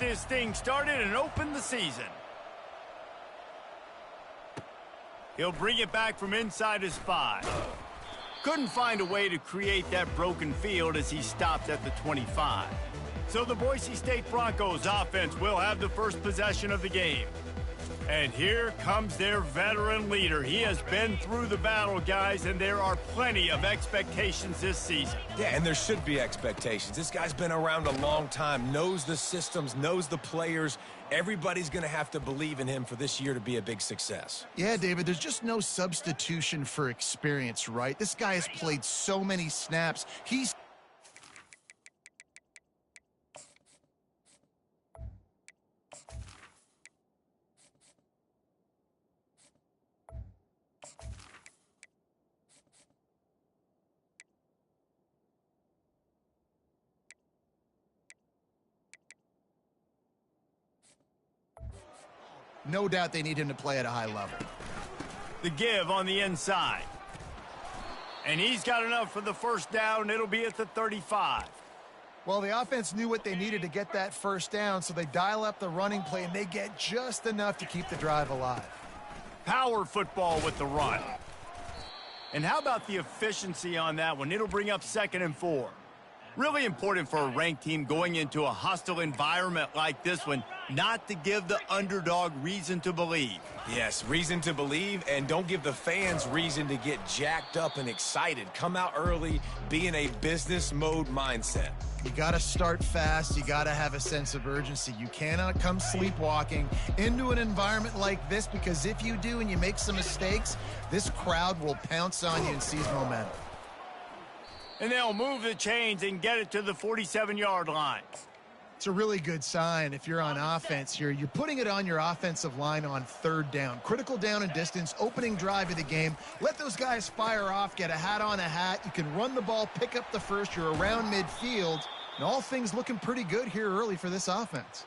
this thing started and open the season. He'll bring it back from inside his 5. Couldn't find a way to create that broken field as he stopped at the 25. So the Boise State Broncos offense will have the first possession of the game. And here comes their veteran leader. He has been through the battle, guys, and there are plenty of expectations this season. Yeah, and there should be expectations. This guy's been around a long time, knows the systems, knows the players. Everybody's going to have to believe in him for this year to be a big success. Yeah, David, there's just no substitution for experience, right? This guy has played so many snaps. He's no doubt they need him to play at a high level. The give on the inside. And he's got enough for the first down. It'll be at the 35. Well, the offense knew what they needed to get that first down, so they dial up the running play, and they get just enough to keep the drive alive. Power football with the run. And how about the efficiency on that one? It'll bring up 2nd and 4. Really important for a ranked team going into a hostile environment like this one, not to give the underdog reason to believe. Yes, reason to believe, and don't give the fans reason to get jacked up and excited. Come out early, be in a business mode mindset. You got to start fast. You got to have a sense of urgency. You cannot come sleepwalking into an environment like this, because if you do and you make some mistakes, this crowd will pounce on you and seize momentum. And they'll move the chains and get it to the 47-yard line. It's a really good sign if you're on offense here. You're putting it on your offensive line on 3rd down. Critical down and distance, opening drive of the game. Let those guys fire off, get a hat on a hat. You can run the ball, pick up the first. You're around midfield. And all things looking pretty good here early for this offense.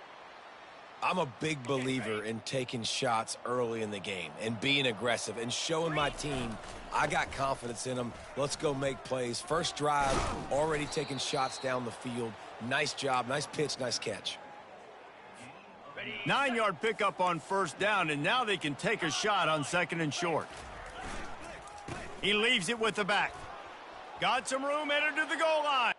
I'm a big believer in taking shots early in the game and being aggressive and showing my team I got confidence in them. Let's go make plays. First drive, already taking shots down the field. Nice job, nice pitch, nice catch. 9-yard pickup on 1st down, and now they can take a shot on 2nd and short. He leaves it with the back. Got some room, headed to the goal line.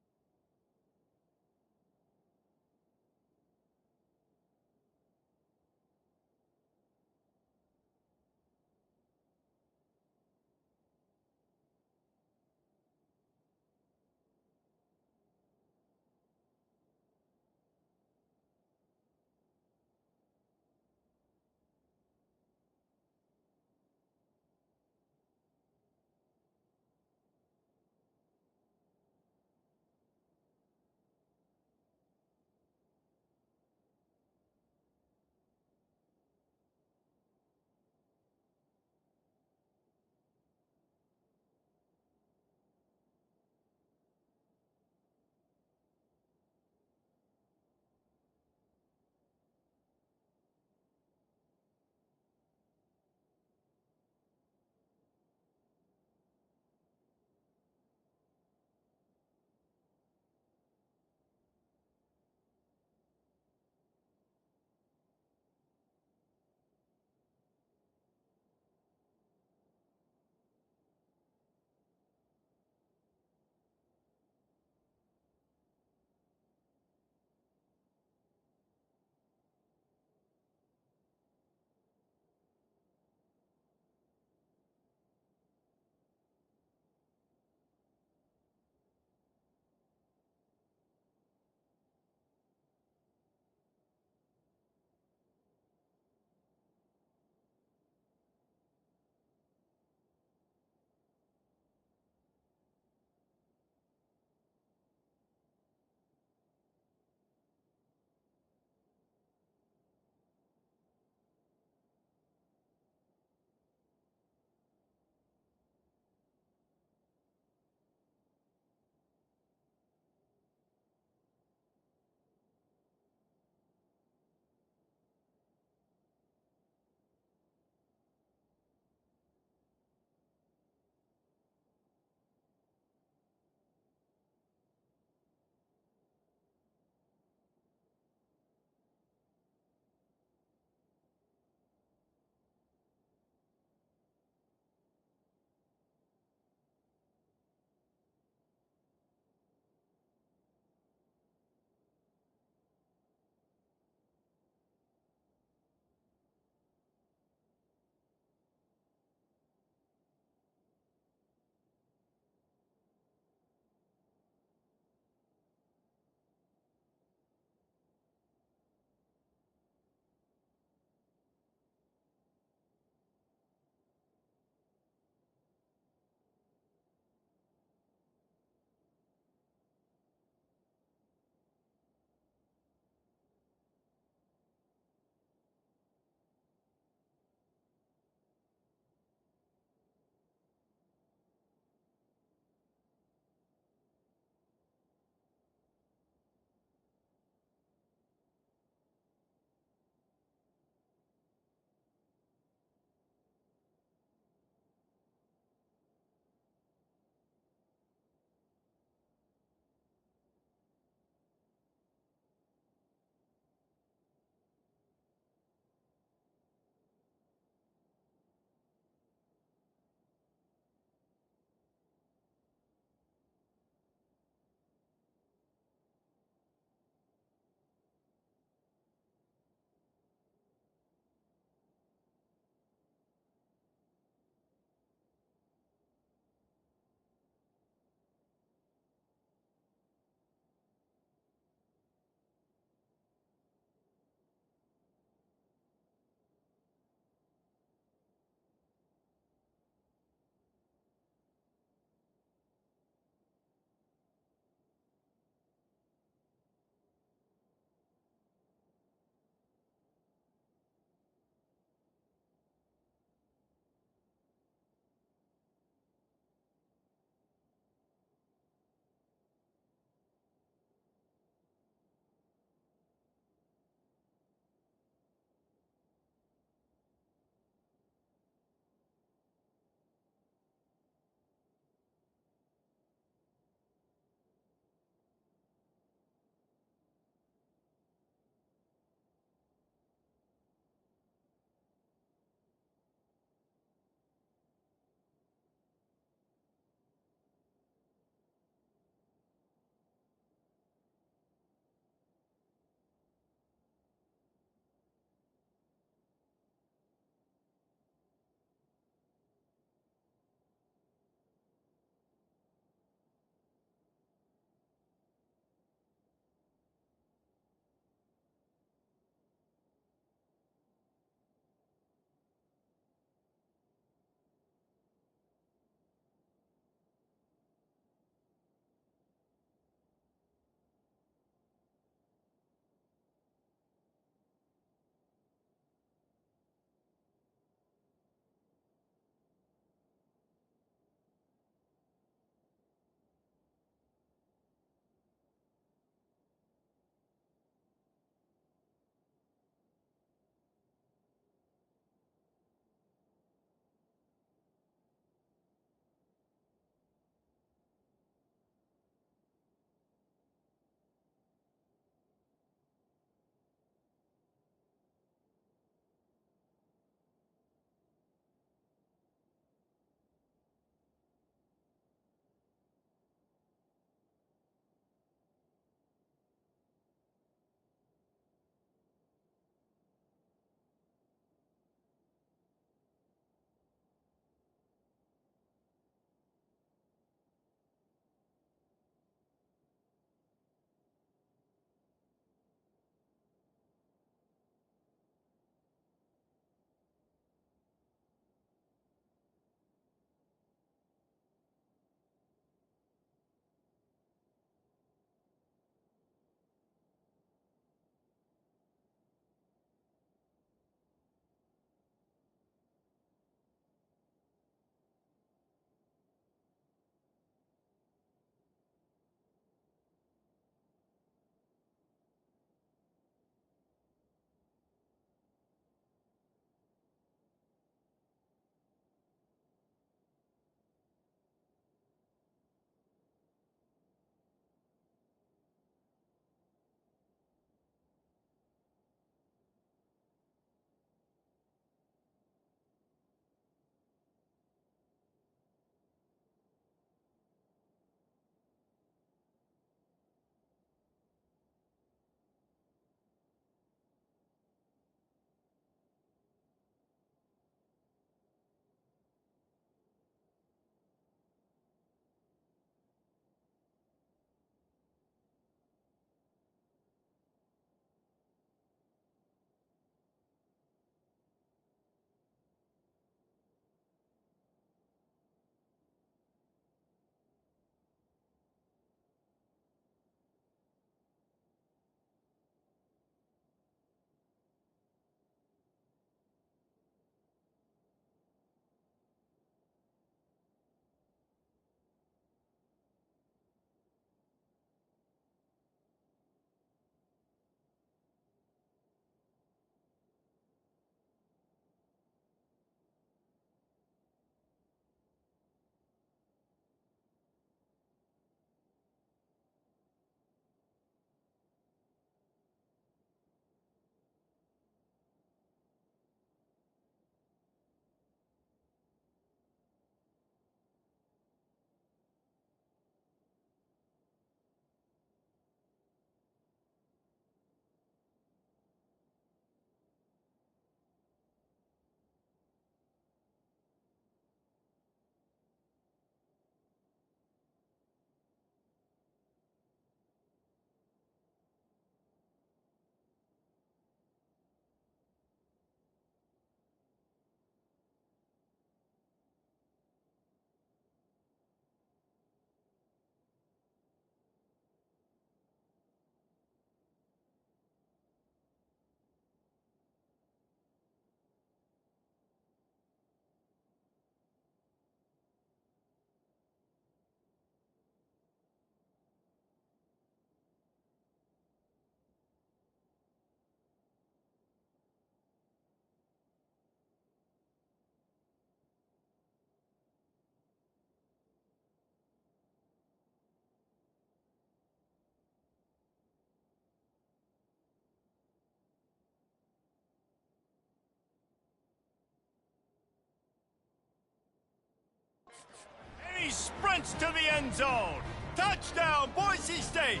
sprints to the end zone. Touchdown, Boise State.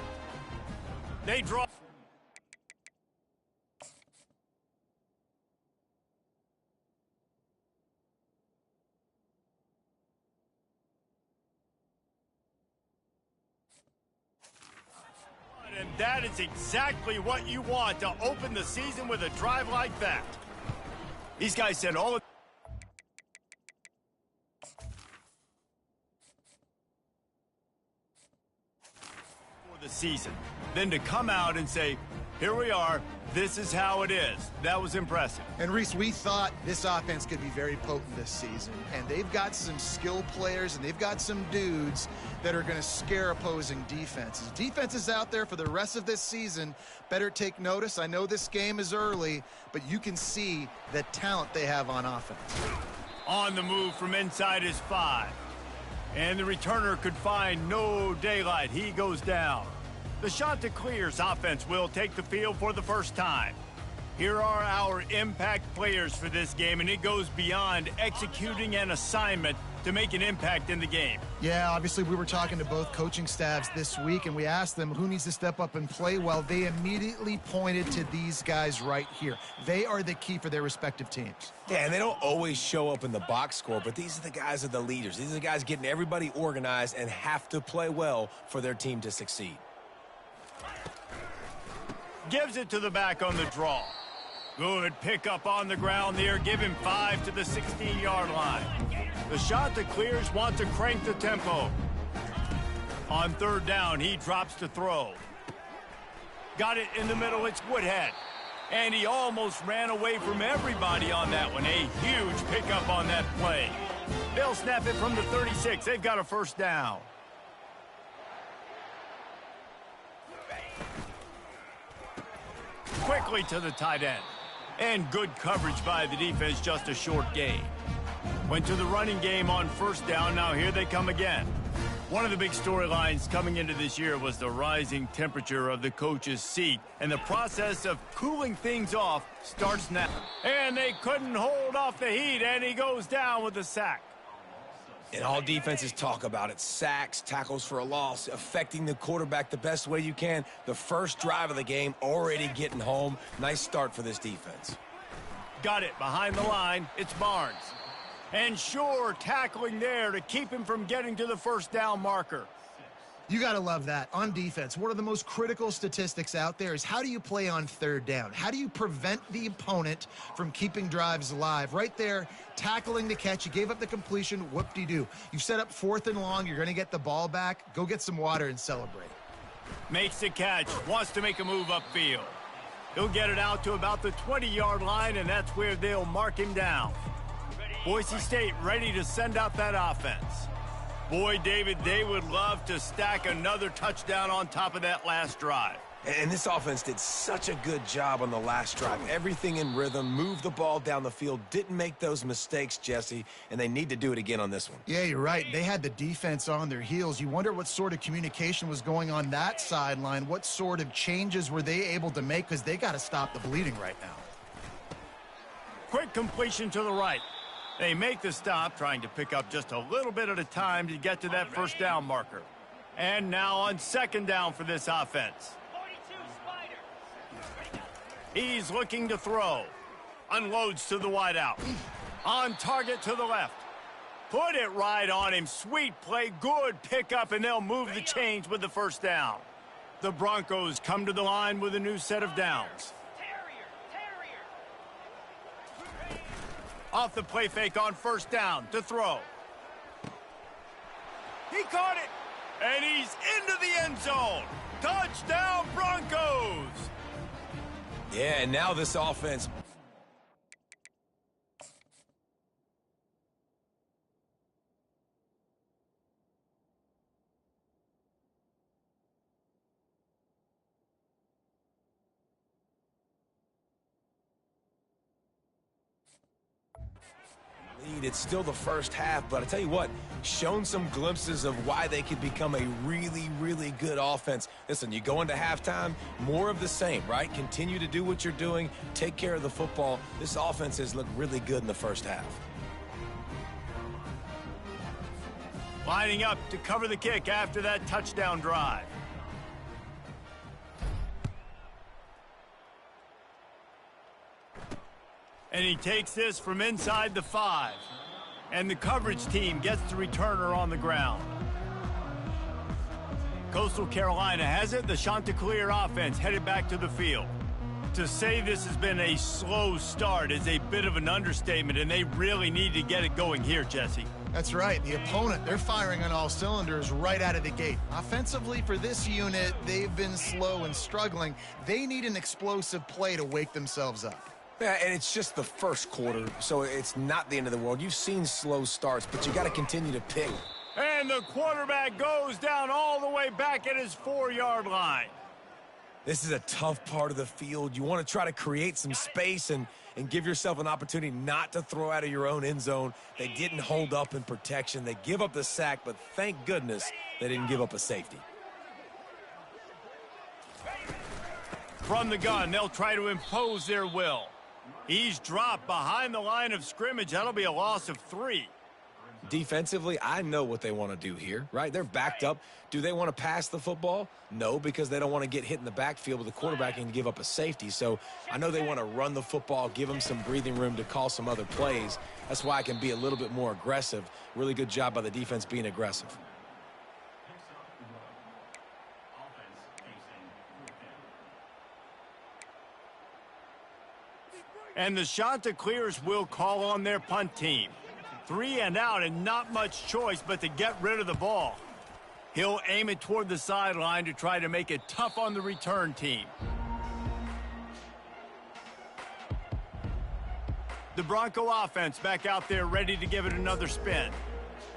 They draw. And that is exactly what you want to open the season with a drive like that. These guys said all of for the season. Then to come out and say, here we are, this is how it is. That was impressive. And Reese, we thought this offense could be very potent this season, and they've got some skill players and they've got some dudes that are going to scare opposing defenses. Defenses out there for the rest of this season better take notice. I know this game is early, but you can see the talent they have on offense. On the move from inside his 5. And the returner could find no daylight. He goes down. The shot to clears offense will take the field for the first time. Here are our impact players for this game, and it goes beyond executing an assignment to make an impact in the game. Yeah, obviously we were talking to both coaching staffs this week, and we asked them who needs to step up and play well. They immediately pointed to these guys right here. They are the key for their respective teams. Yeah, and they don't always show up in the box score, but these are the guys that are the leaders. These are the guys getting everybody organized and have to play well for their team to succeed. Gives it to the back on the draw. Good pickup on the ground there. Give him 5 to the 16-yard line. The shot that clears wants to crank the tempo. On third down, he drops to throw. Got it in the middle. It's Woodhead. And he almost ran away from everybody on that one. A huge pickup on that play. They'll snap it from the 36. They've got a first down. Quickly to the tight end. And good coverage by the defense, just a short gain. Went to the running game on first down. Now here they come again. One of the big storylines coming into this year was the rising temperature of the coach's seat. And the process of cooling things off starts now. And they couldn't hold off the heat, and he goes down with a sack. And all defenses talk about it. Sacks, tackles for a loss, affecting the quarterback the best way you can. The first drive of the game, already getting home. Nice start for this defense. Got it behind the line. It's Barnes. And sure, tackling there to keep him from getting to the first down marker. You got to love that. On defense, one of the most critical statistics out there is how do you play on third down? How do you prevent the opponent from keeping drives alive? Right there, tackling the catch. You gave up the completion. Whoop-de-doo. You set up 4th and long. You're going to get the ball back. Go get some water and celebrate. Makes the catch. Wants to make a move upfield. He'll get it out to about the 20-yard line, and that's where they'll mark him down. Boise State ready to send out that offense. Boy, David, they would love to stack another touchdown on top of that last drive. And this offense did such a good job on the last drive. Everything in rhythm, moved the ball down the field, didn't make those mistakes, Jesse, and they need to do it again on this one. Yeah, you're right. They had the defense on their heels. You wonder what sort of communication was going on that sideline. What sort of changes were they able to make, because they got to stop the bleeding right now. Quick completion to the right. They make the stop, trying to pick up just a little bit at a time to get to that first down marker. And now on second down for this offense. He's looking to throw. Unloads to the wideout. On target to the left. Put it right on him. Sweet play, good pickup, and they'll move the chains with the first down. The Broncos come to the line with a new set of downs. Off the play fake on first down to throw. He caught it, and he's into the end zone. Touchdown, Broncos! Yeah, and now this offense. It's still the first half, but I tell you what, shown some glimpses of why they could become a really, really good offense. Listen, you go into halftime, more of the same, right? Continue to do what you're doing, take care of the football. This offense has looked really good in the first half. Lining up to cover the kick after that touchdown drive. And he takes this from inside the 5. And the coverage team gets the returner on the ground. Coastal Carolina has it. The Chanticleer offense headed back to the field. To say this has been a slow start is a bit of an understatement, and they really need to get it going here, Jesse. That's right. The opponent, they're firing on all cylinders right out of the gate. Offensively for this unit, they've been slow and struggling. They need an explosive play to wake themselves up. Yeah, and it's just the first quarter, so it's not the end of the world. You've seen slow starts, but you got to continue to pick. And the quarterback goes down all the way back at his 4-yard line. This is a tough part of the field. You want to try to create some space and give yourself an opportunity not to throw out of your own end zone. They didn't hold up in protection. They give up the sack, but thank goodness they didn't give up a safety. From the gun, they'll try to impose their will. He's dropped behind the line of scrimmage. That'll be a loss of 3. Defensively, I know what they want to do here, right? They're backed up. Do they want to pass the football? No, because they don't want to get hit in the backfield with the quarterback and give up a safety. So I know they want to run the football, give them some breathing room to call some other plays. That's why I can be a little bit more aggressive. Really good job by the defense being aggressive. And the Chanticleers will call on their punt team. 3 and out, and not much choice but to get rid of the ball. He'll aim it toward the sideline to try to make it tough on the return team. The Bronco offense back out there ready to give it another spin.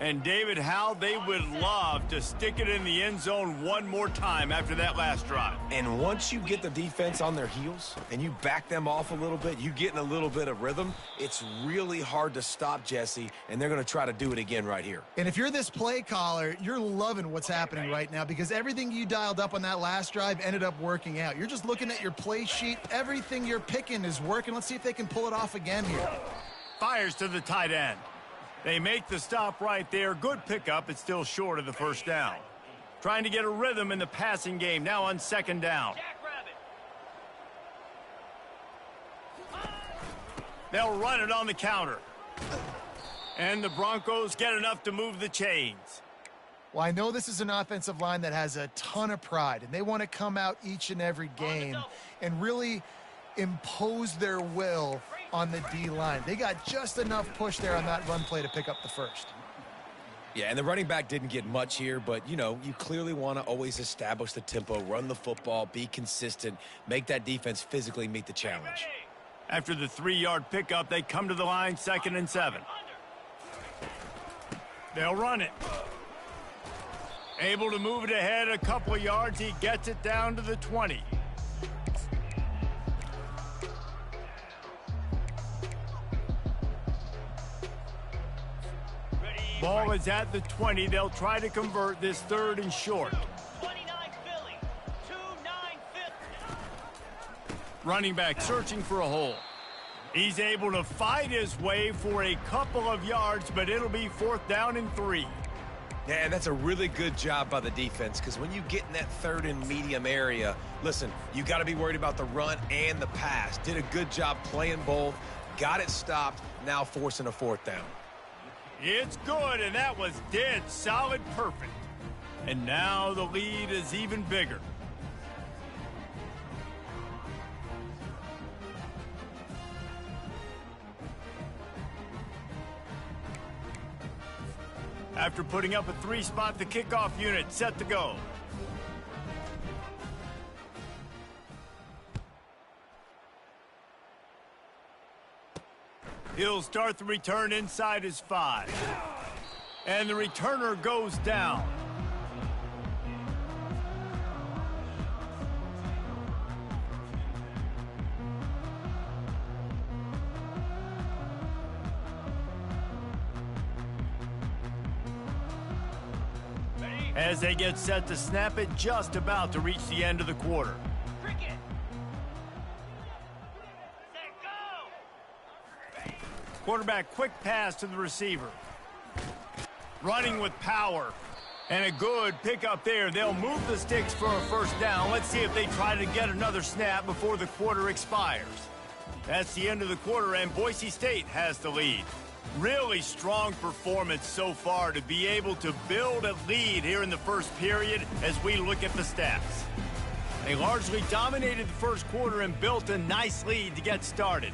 And David, how they would love to stick it in the end zone one more time after that last drive. And once you get the defense on their heels and you back them off a little bit, you get in a little bit of rhythm, it's really hard to stop, Jesse, and they're going to try to do it again right here. And if you're this play caller, you're loving what's happening right now because everything you dialed up on that last drive ended up working out. You're just looking at your play sheet. Everything you're picking is working. Let's see if they can pull it off again here. Fires to the tight end. They make the stop right there. Good pickup. It's still short of the first down. Trying to get a rhythm in the passing game now on 2nd down. They'll run it on the counter. And the Broncos get enough to move the chains. Well, I know this is an offensive line that has a ton of pride, and they want to come out each and every game and really impose their will on the D-line. They got just enough push there on that run play to pick up the first. Yeah, and the running back didn't get much here, but, you know, you clearly want to always establish the tempo, run the football, be consistent, make that defense physically meet the challenge. After the 3-yard pickup, they come to the line 2nd and 7. They'll run it. Able to move it ahead a couple of yards. He gets it down to the 20. Ball is at the 20. They'll try to convert this 3rd and short. 29 Philly, 2-9-50. Running back searching for a hole. He's able to fight his way for a couple of yards, but it'll be 4th down and 3. Yeah, and that's a really good job by the defense because when you get in that 3rd and medium area, listen, you got to be worried about the run and the pass. Did a good job playing both, got it stopped, now forcing a 4th down. It's good, and that was dead solid perfect. And now the lead is even bigger. After putting up a 3-spot, the kickoff unit set to go. He'll start the return inside his 5. And the returner goes down. As they get set to snap it, just about to reach the end of the quarter. Quarterback quick pass to the receiver. running with power. And a good pickup there. They'll move the sticks for a first down. Let's see if they try to get another snap before the quarter expires. That's the end of the quarter, and Boise State has the lead. Really strong performance so far to be able to build a lead here in the first period as we look at the stats. They largely dominated the first quarter and built a nice lead to get started.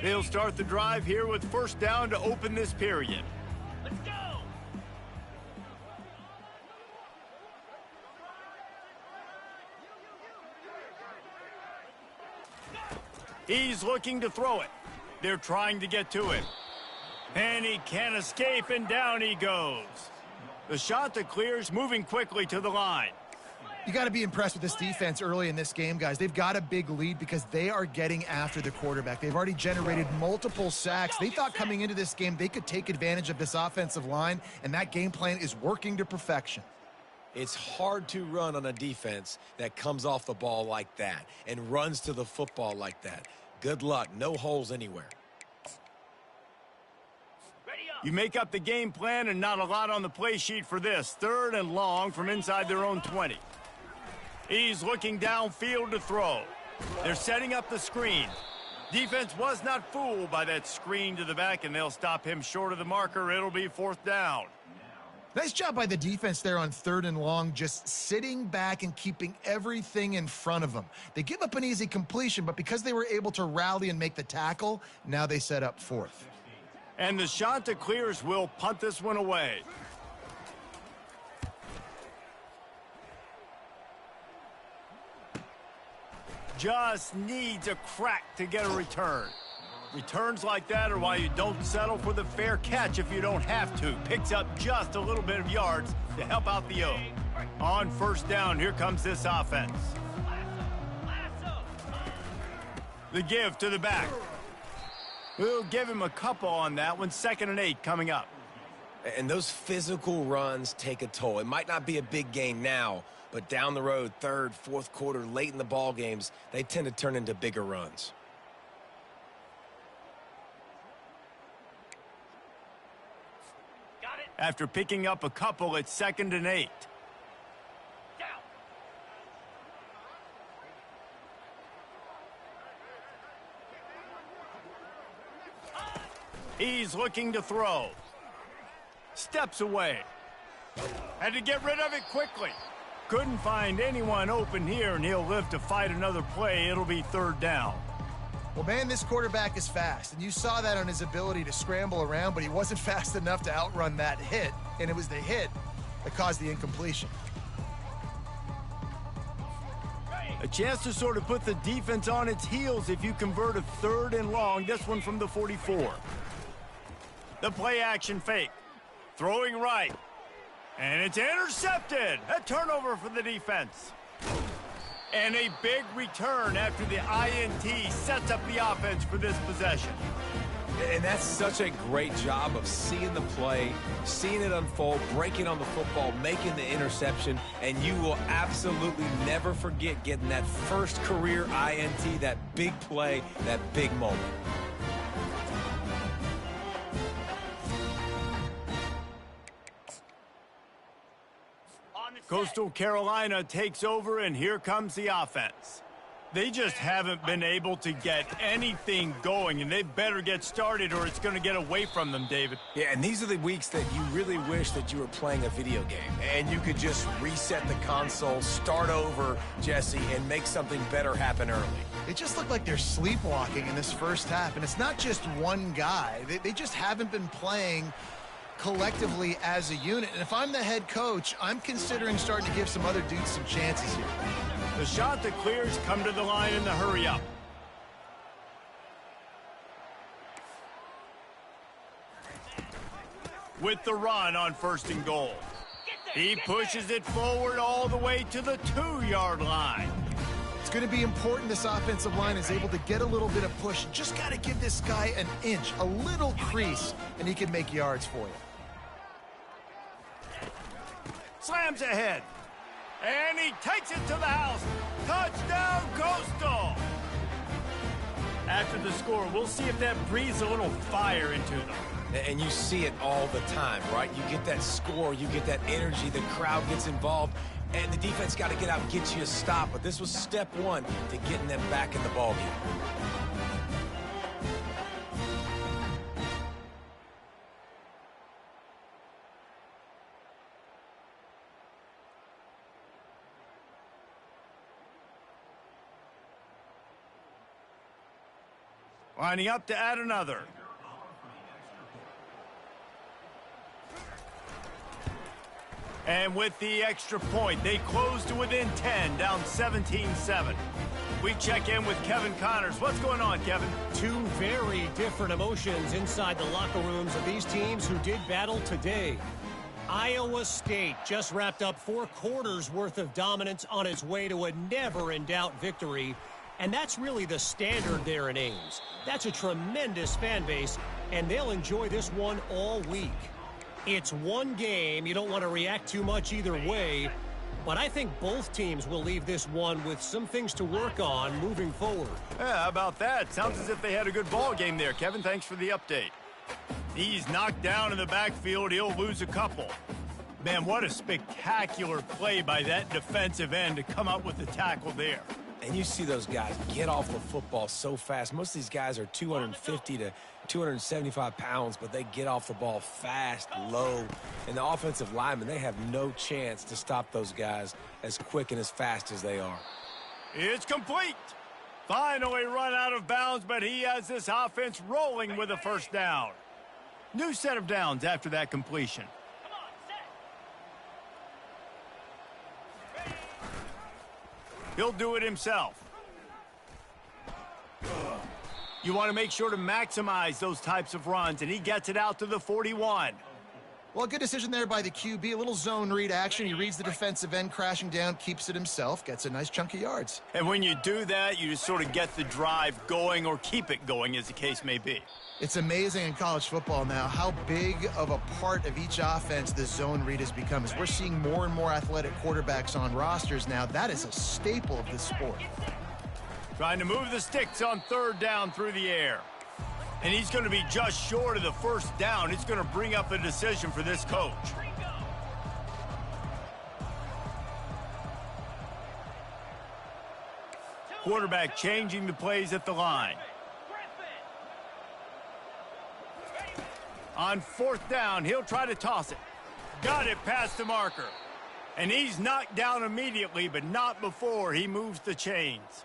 They'll start the drive here with first down to open this period. Let's go! He's looking to throw it. They're trying to get to it. And he can't escape, and down he goes. The shot that clears, moving quickly to the line. You got to be impressed with this defense early in this game, guys. They've got a big lead because they are getting after the quarterback. They've already generated multiple sacks. They thought coming into this game they could take advantage of this offensive line, and that game plan is working to perfection. It's hard to run on a defense that comes off the ball like that and runs to the football like that. Good luck. No holes anywhere. You make up the game plan and not a lot on the play sheet for this. 3rd and long from inside their own 20. He's looking downfield to throw. They're setting up the screen. Defense was not fooled by that screen to the back, and they'll stop him short of the marker. It'll be 4th down. Nice job by the defense there on 3rd and long, just sitting back and keeping everything in front of them. They give up an easy completion, but because they were able to rally and make the tackle, now they set up 4th. And the shot that clears will punt this one away. Just needs a crack to get a return. Returns like that are why you don't settle for the fair catch if you don't have to. Picks up just a little bit of yards to help out the O. On first down, here comes this offense. The give to the back. We'll give him a couple on that one. 2nd and 8 coming up. And those physical runs take a toll. It might not be a big gain now, but down the road, 3rd, 4th quarter, late in the ball games, they tend to turn into bigger runs. Got it. After picking up a couple, it's 2nd and 8. Down. He's looking to throw. Steps away. Had to get rid of it quickly. Couldn't find anyone open here, and he'll live to fight another play. It'll be 3rd down. Well, man, this quarterback is fast, and you saw that on his ability to scramble around, but he wasn't fast enough to outrun that hit, and it was the hit that caused the incompletion. A chance to sort of put the defense on its heels if you convert a 3rd and long. This one from the 44. The play action fake. Throwing right. And it's intercepted. A turnover for the defense. And a big return after the INT sets up the offense for this possession. And that's such a great job of seeing the play, seeing it unfold, breaking on the football, making the interception, and you will absolutely never forget getting that first career INT, that big play, that big moment. Coastal Carolina takes over, and here comes the offense. They just haven't been able to get anything going, and they better get started or it's going to get away from them, David. Yeah, and these are the weeks that you really wish that you were playing a video game and you could just reset the console, start over, Jesse, and make something better happen early. It just looked like they're sleepwalking in this first half, and it's not just one guy. They just haven't been playing collectively as a unit. And if I'm the head coach, I'm considering starting to give some other dudes some chances here. The shot that clears come to the line in the hurry up. With the run on 1st and goal. He pushes it forward all the way to the 2-yard line. It's going to be important this offensive line is able to get a little bit of push. Just got to give this guy an inch, a little crease, and he can make yards for you. Slams ahead. And he takes it to the house. Touchdown, Coastal. After the score, we'll see if that breathes a little fire into them. And you see it all the time, right? You get that score, you get that energy, the crowd gets involved, and the defense got to get out and get you a stop. But this was step one to getting them back in the ballgame. Lining up to add another. And with the extra point, they close to within 10, down 17-7. We check in with Kevin Connors. What's going on, Kevin? Two very different emotions inside the locker rooms of these teams who did battle today. Iowa State just wrapped up 4 quarters worth of dominance on its way to a never-in-doubt victory. And that's really the standard there in Ames. That's a tremendous fan base, and they'll enjoy this one all week. It's one game. You don't want to react too much either way, but I think both teams will leave this one with some things to work on moving forward. Yeah, how about that? Sounds as if they had a good ball game there, Kevin. Thanks for the update. He's knocked down in the backfield. He'll lose a couple. Man, what a spectacular play by that defensive end to come up with the tackle there. And you see those guys get off the football so fast. Most of these guys are 250 to 275 pounds, but they get off the ball fast, low. And the offensive linemen, they have no chance to stop those guys as quick and as fast as they are. It's complete. Finally run out of bounds, but he has this offense rolling with a first down. New set of downs after that completion. He'll do it himself. You want to make sure to maximize those types of runs, and he gets it out to the 41. Well, good decision there by the QB. A little zone read action. He reads the defensive end crashing down, keeps it himself, gets a nice chunk of yards. And when you do that, you just sort of get the drive going or keep it going, as the case may be. It's amazing in college football now how big of a part of each offense the zone read has become. As we're seeing more and more athletic quarterbacks on rosters now, that is a staple of this sport. Trying to move the sticks on third down through the air. And he's going to be just short of the first down. It's going to bring up a decision for this coach. Quarterback changing the plays at the line. On fourth down, he'll try to toss it. Got it past the marker. And he's knocked down immediately, but not before he moves the chains.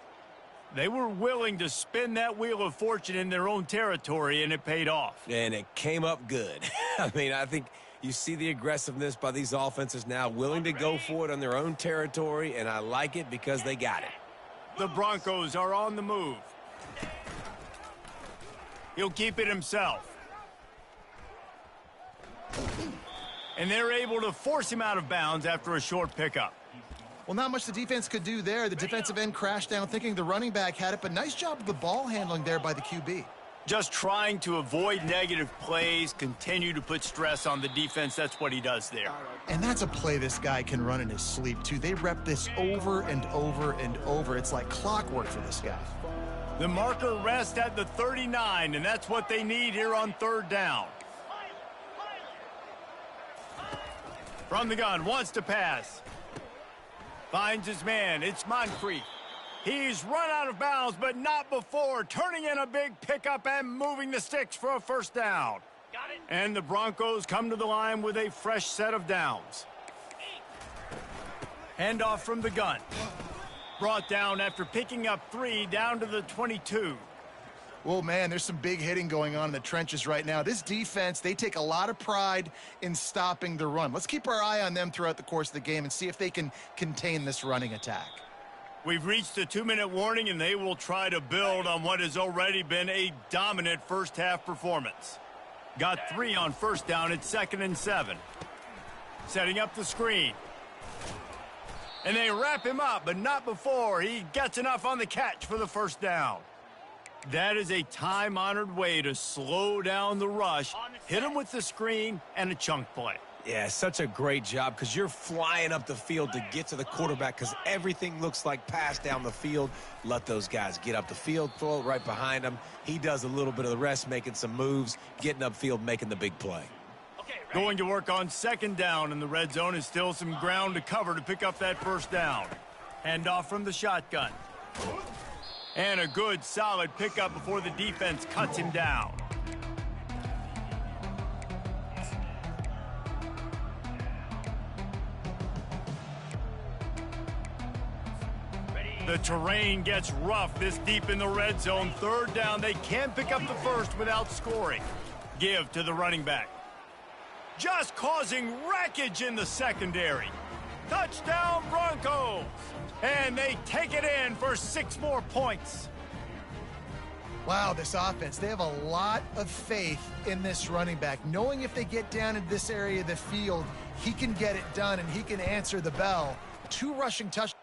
They were willing to spin that wheel of fortune in their own territory, and it paid off. And it came up good. I mean, I think you see the aggressiveness by these offenses now, willing to go for it on their own territory, and I like it because they got it. The Broncos are on the move. He'll keep it himself. And they're able to force him out of bounds after a short pickup. Well, not much the defense could do there. The defensive end crashed down thinking the running back had it, but nice job of the ball handling there by the QB. Just trying to avoid negative plays, continue to put stress on the defense. That's what he does there. And that's a play this guy can run in his sleep, too. They rep this over and over and over. It's like clockwork for this guy. The marker rests at the 39, and that's what they need here on third down. From the gun, wants to pass. Finds his man. It's Moncrief. He's run out of bounds, but not before turning in a big pickup and moving the sticks for a first down. Got it. And the Broncos come to the line with a fresh set of downs. Handoff from the gun. Brought down after picking up 3 down to the 22. Well, man, there's some big hitting going on in the trenches right now. This defense, they take a lot of pride in stopping the run. Let's keep our eye on them throughout the course of the game and see if they can contain this running attack. We've reached the 2-minute warning, and they will try to build on what has already been a dominant first-half performance. Got 3 on first down at 2nd and 7. Setting up the screen. And they wrap him up, but not before he gets enough on the catch for the first down. That is a time-honored way to slow down the rush, hit him with the screen, and a chunk play. Yeah, such a great job because you're flying up the field to get to the quarterback because everything looks like pass down the field. Let those guys get up the field, throw it right behind him. He does a little bit of the rest, making some moves, getting upfield, making the big play. Going to work on second down, and the red zone is still some ground to cover to pick up that first down. Hand off from the shotgun. And a good, solid pickup before the defense cuts him down. The terrain gets rough this deep in the red zone. Third down, they can't pick up the first without scoring. Give to the running back. Just causing wreckage in the secondary. Touchdown Broncos! And they take it in for 6 more points. Wow, this offense, they have a lot of faith in this running back, knowing if they get down in this area of the field, he can get it done and he can answer the bell. 2 rushing touchdowns.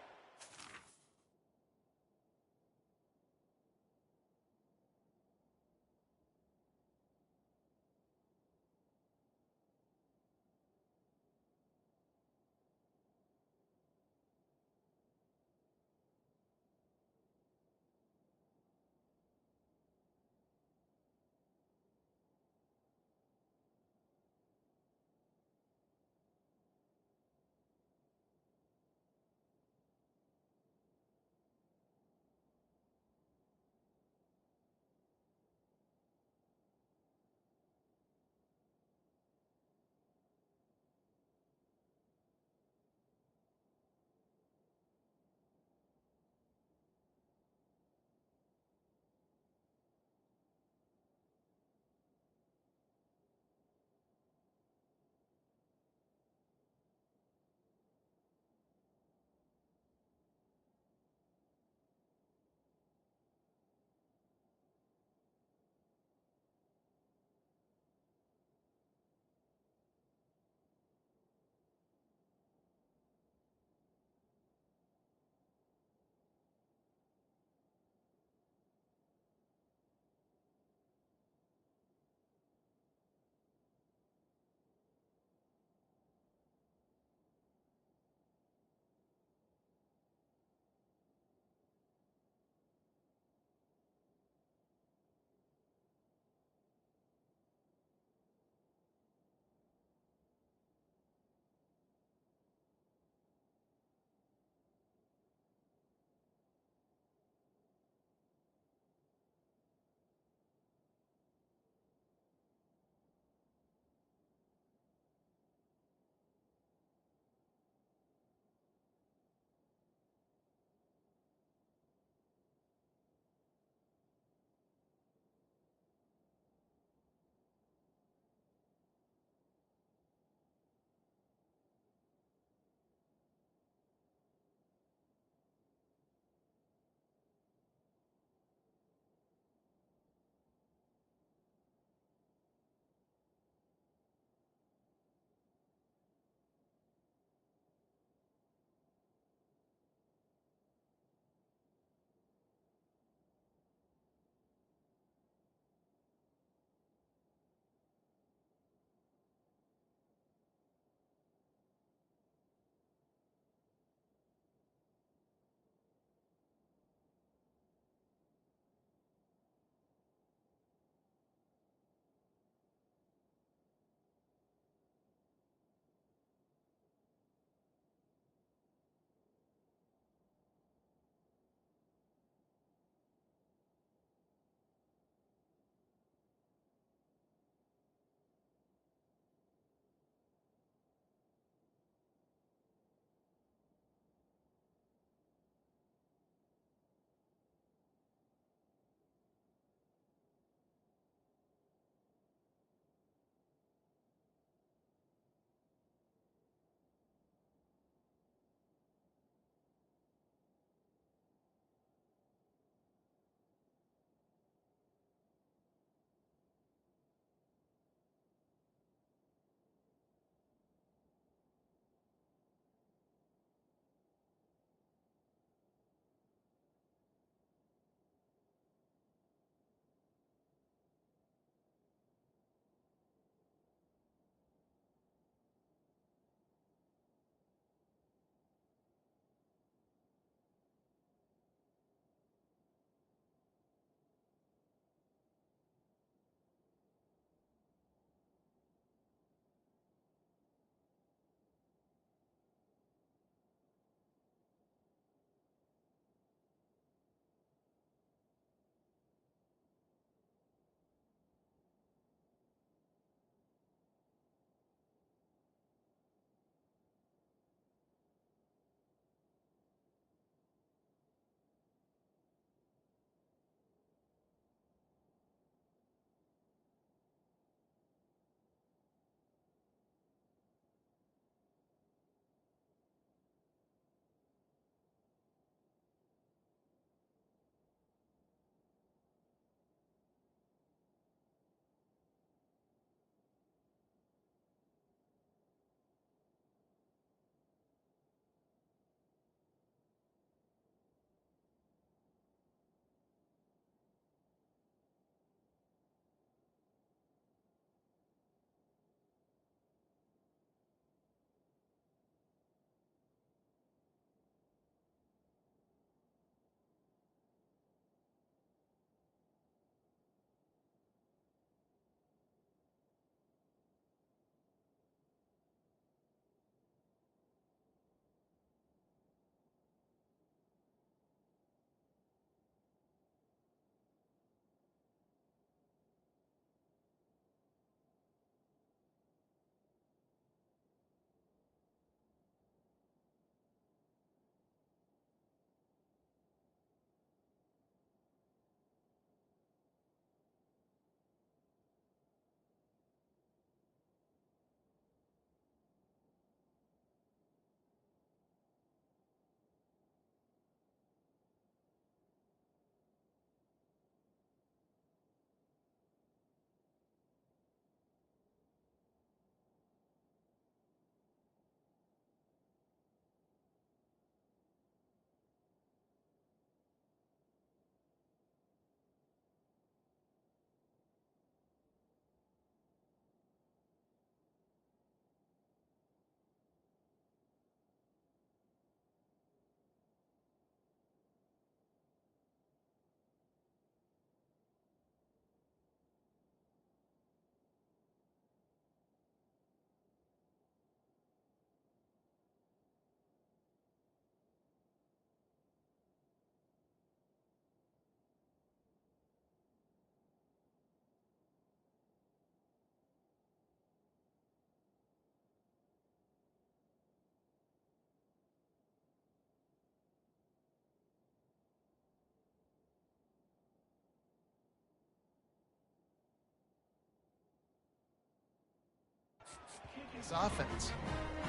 this offense.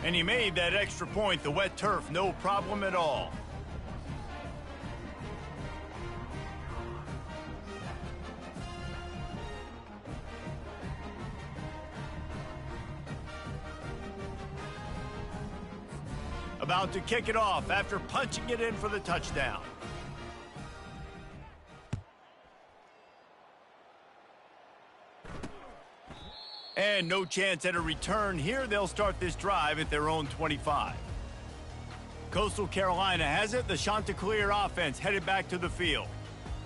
And he made that extra point, the wet turf, no problem at all. About to kick it off after punching it in for the touchdown. And no chance at a return here. They'll start this drive at their own 25. Coastal Carolina has it. The Chanticleer offense headed back to the field.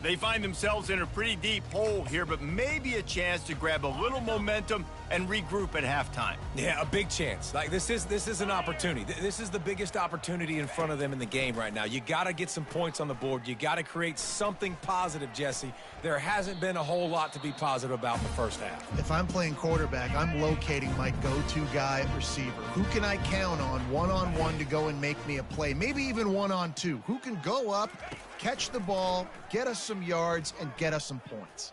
They find themselves in a pretty deep hole here, but maybe a chance to grab a little momentum and regroup at halftime. Yeah, a big chance. Like, this is an opportunity. This is the biggest opportunity in front of them in the game right now. You got to get some points on the board. You got to create something positive, Jesse. There hasn't been a whole lot to be positive about in the first half. If I'm playing quarterback, I'm locating my go-to guy at receiver. Who can I count on one-on-one to go and make me a play? Maybe even one-on-two. Who can go up, catch the ball, get us some yards, and get us some points?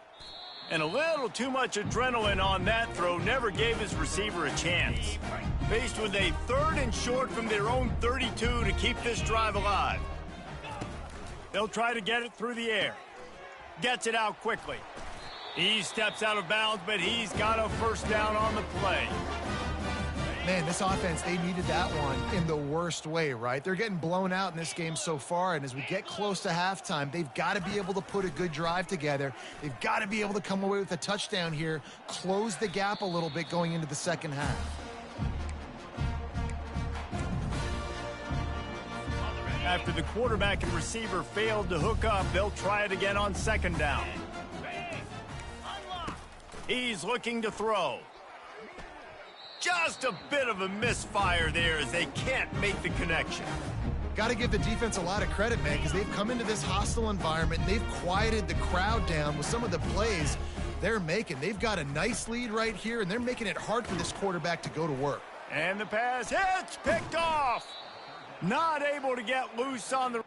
And a little too much adrenaline on that throw never gave his receiver a chance. Faced with a 3rd and short from their own 32 to keep this drive alive. They'll try to get it through the air. Gets it out quickly. He steps out of bounds, but he's got a first down on the play. Man, this offense, they needed that one in the worst way, right? They're getting blown out in this game so far, and as we get close to halftime, they've got to be able to put a good drive together. They've got to be able to come away with a touchdown here, close the gap a little bit going into the second half. After the quarterback and receiver failed to hook up, they'll try it again on 2nd down. He's looking to throw. Just a bit of a misfire there as they can't make the connection. Got to give the defense a lot of credit, man, because they've come into this hostile environment and they've quieted the crowd down with some of the plays they're making. They've got a nice lead right here, and they're making it hard for this quarterback to go to work. And the pass hits, picked off. Not able to get loose on the...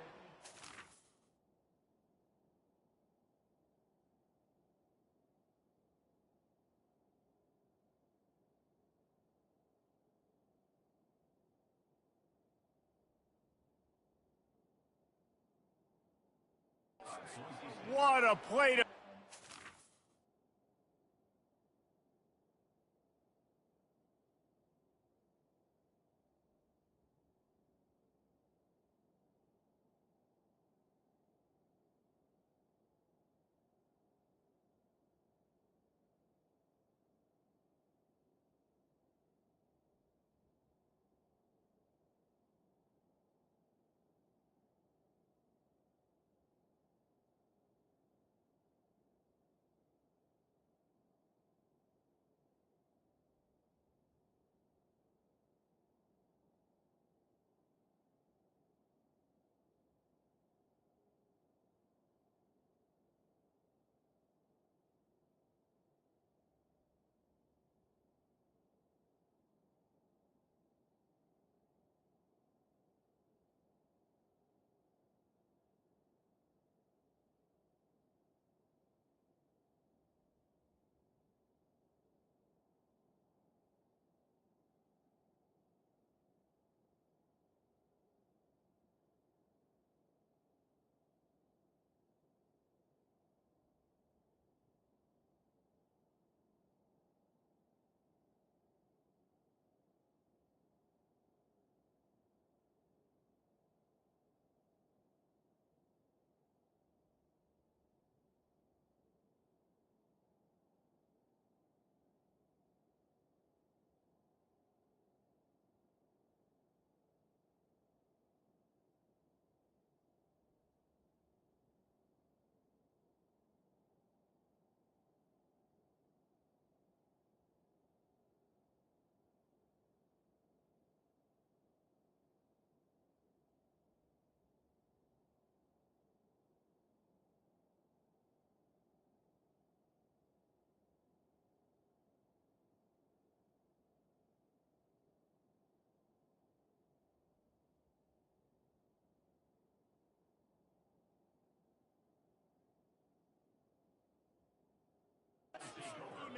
What a play to...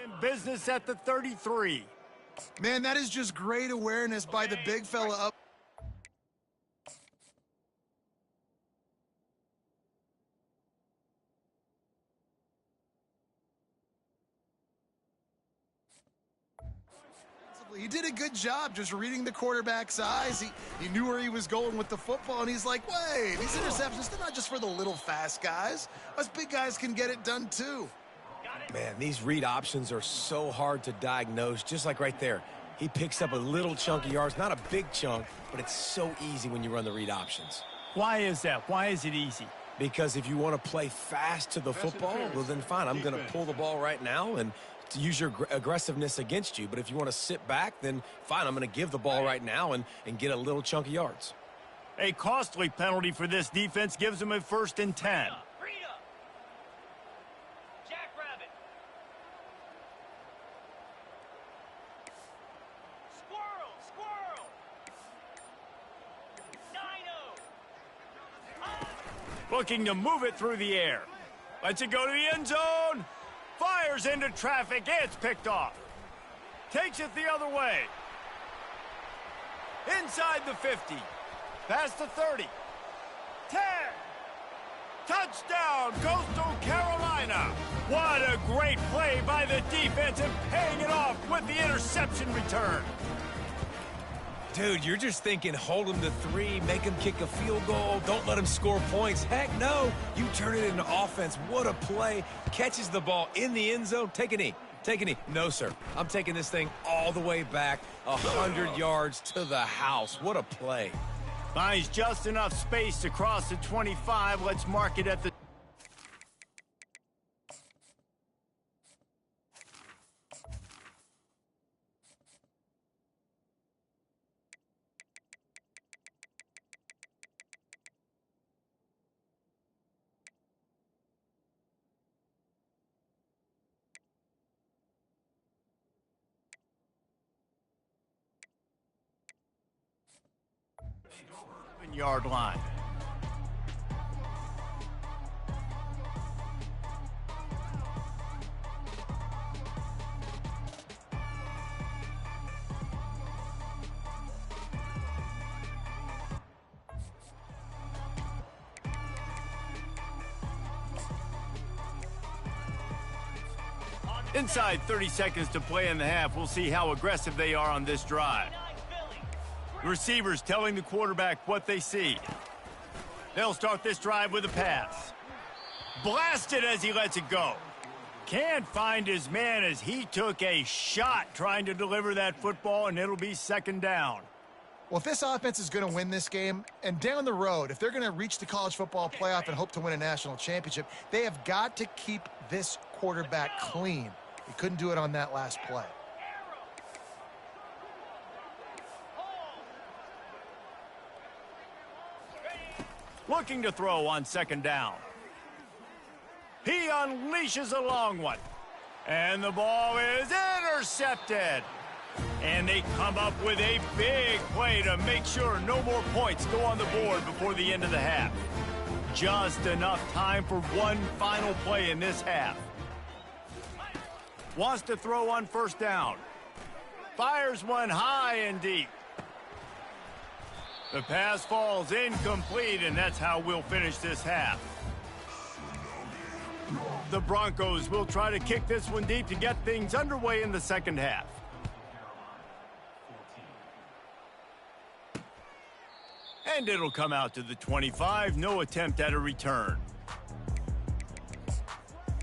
in business at the 33. Man, that is just great awareness by the big fella up. He did a good job just reading the quarterback's eyes. He knew where he was going with the football, and he's like, wait, these interceptions, they're not just for the little fast guys. Us big guys can get it done too. Man, these read options are so hard to diagnose, just like right there. He picks up a little chunk of yards, not a big chunk, but it's so easy when you run the read options. Why is that? Why is it easy? Because if you want to play fast to the football, well, then fine, I'm going to pull the ball right now and to use your aggressiveness against you. But if you want to sit back, then fine, I'm going to give the ball right now and get a little chunk of yards. A costly penalty for this defense gives them a 1st and 10. Looking to move it through the air. Lets it go to the end zone. Fires into traffic. It's picked off. Takes it the other way. Inside the 50. Past the 30. 10. Touchdown, Coastal Carolina. What a great play by the defense and paying it off with the interception return. Dude, you're just thinking hold him to 3, make him kick a field goal, don't let him score points. Heck no, you turn it into offense. What a play. Catches the ball in the end zone. Take a knee. Take a knee. No, sir. I'm taking this thing all the way back 100 yards to the house. What a play. Finds just enough space to cross the 25. Let's mark it at the... yard line. Inside 30 seconds to play in the half. We'll see how aggressive they are on this drive. The receivers telling the quarterback what they see. They'll start this drive with a pass. Blasted as he lets it go. Can't find his man as he took a shot trying to deliver that football, and it'll be 2nd down. Well, if this offense is going to win this game, and down the road, if they're going to reach the college football playoff and hope to win a national championship, they have got to keep this quarterback clean. He couldn't do it on that last play. Looking to throw on 2nd down. He unleashes a long one. And the ball is intercepted. And they come up with a big play to make sure no more points go on the board before the end of the half. Just enough time for one final play in this half. Wants to throw on 1st down. Fires one high and deep. The pass falls incomplete, and that's how we'll finish this half. The Broncos will try to kick this one deep to get things underway in the 2nd half. And it'll come out to the 25. No attempt at a return.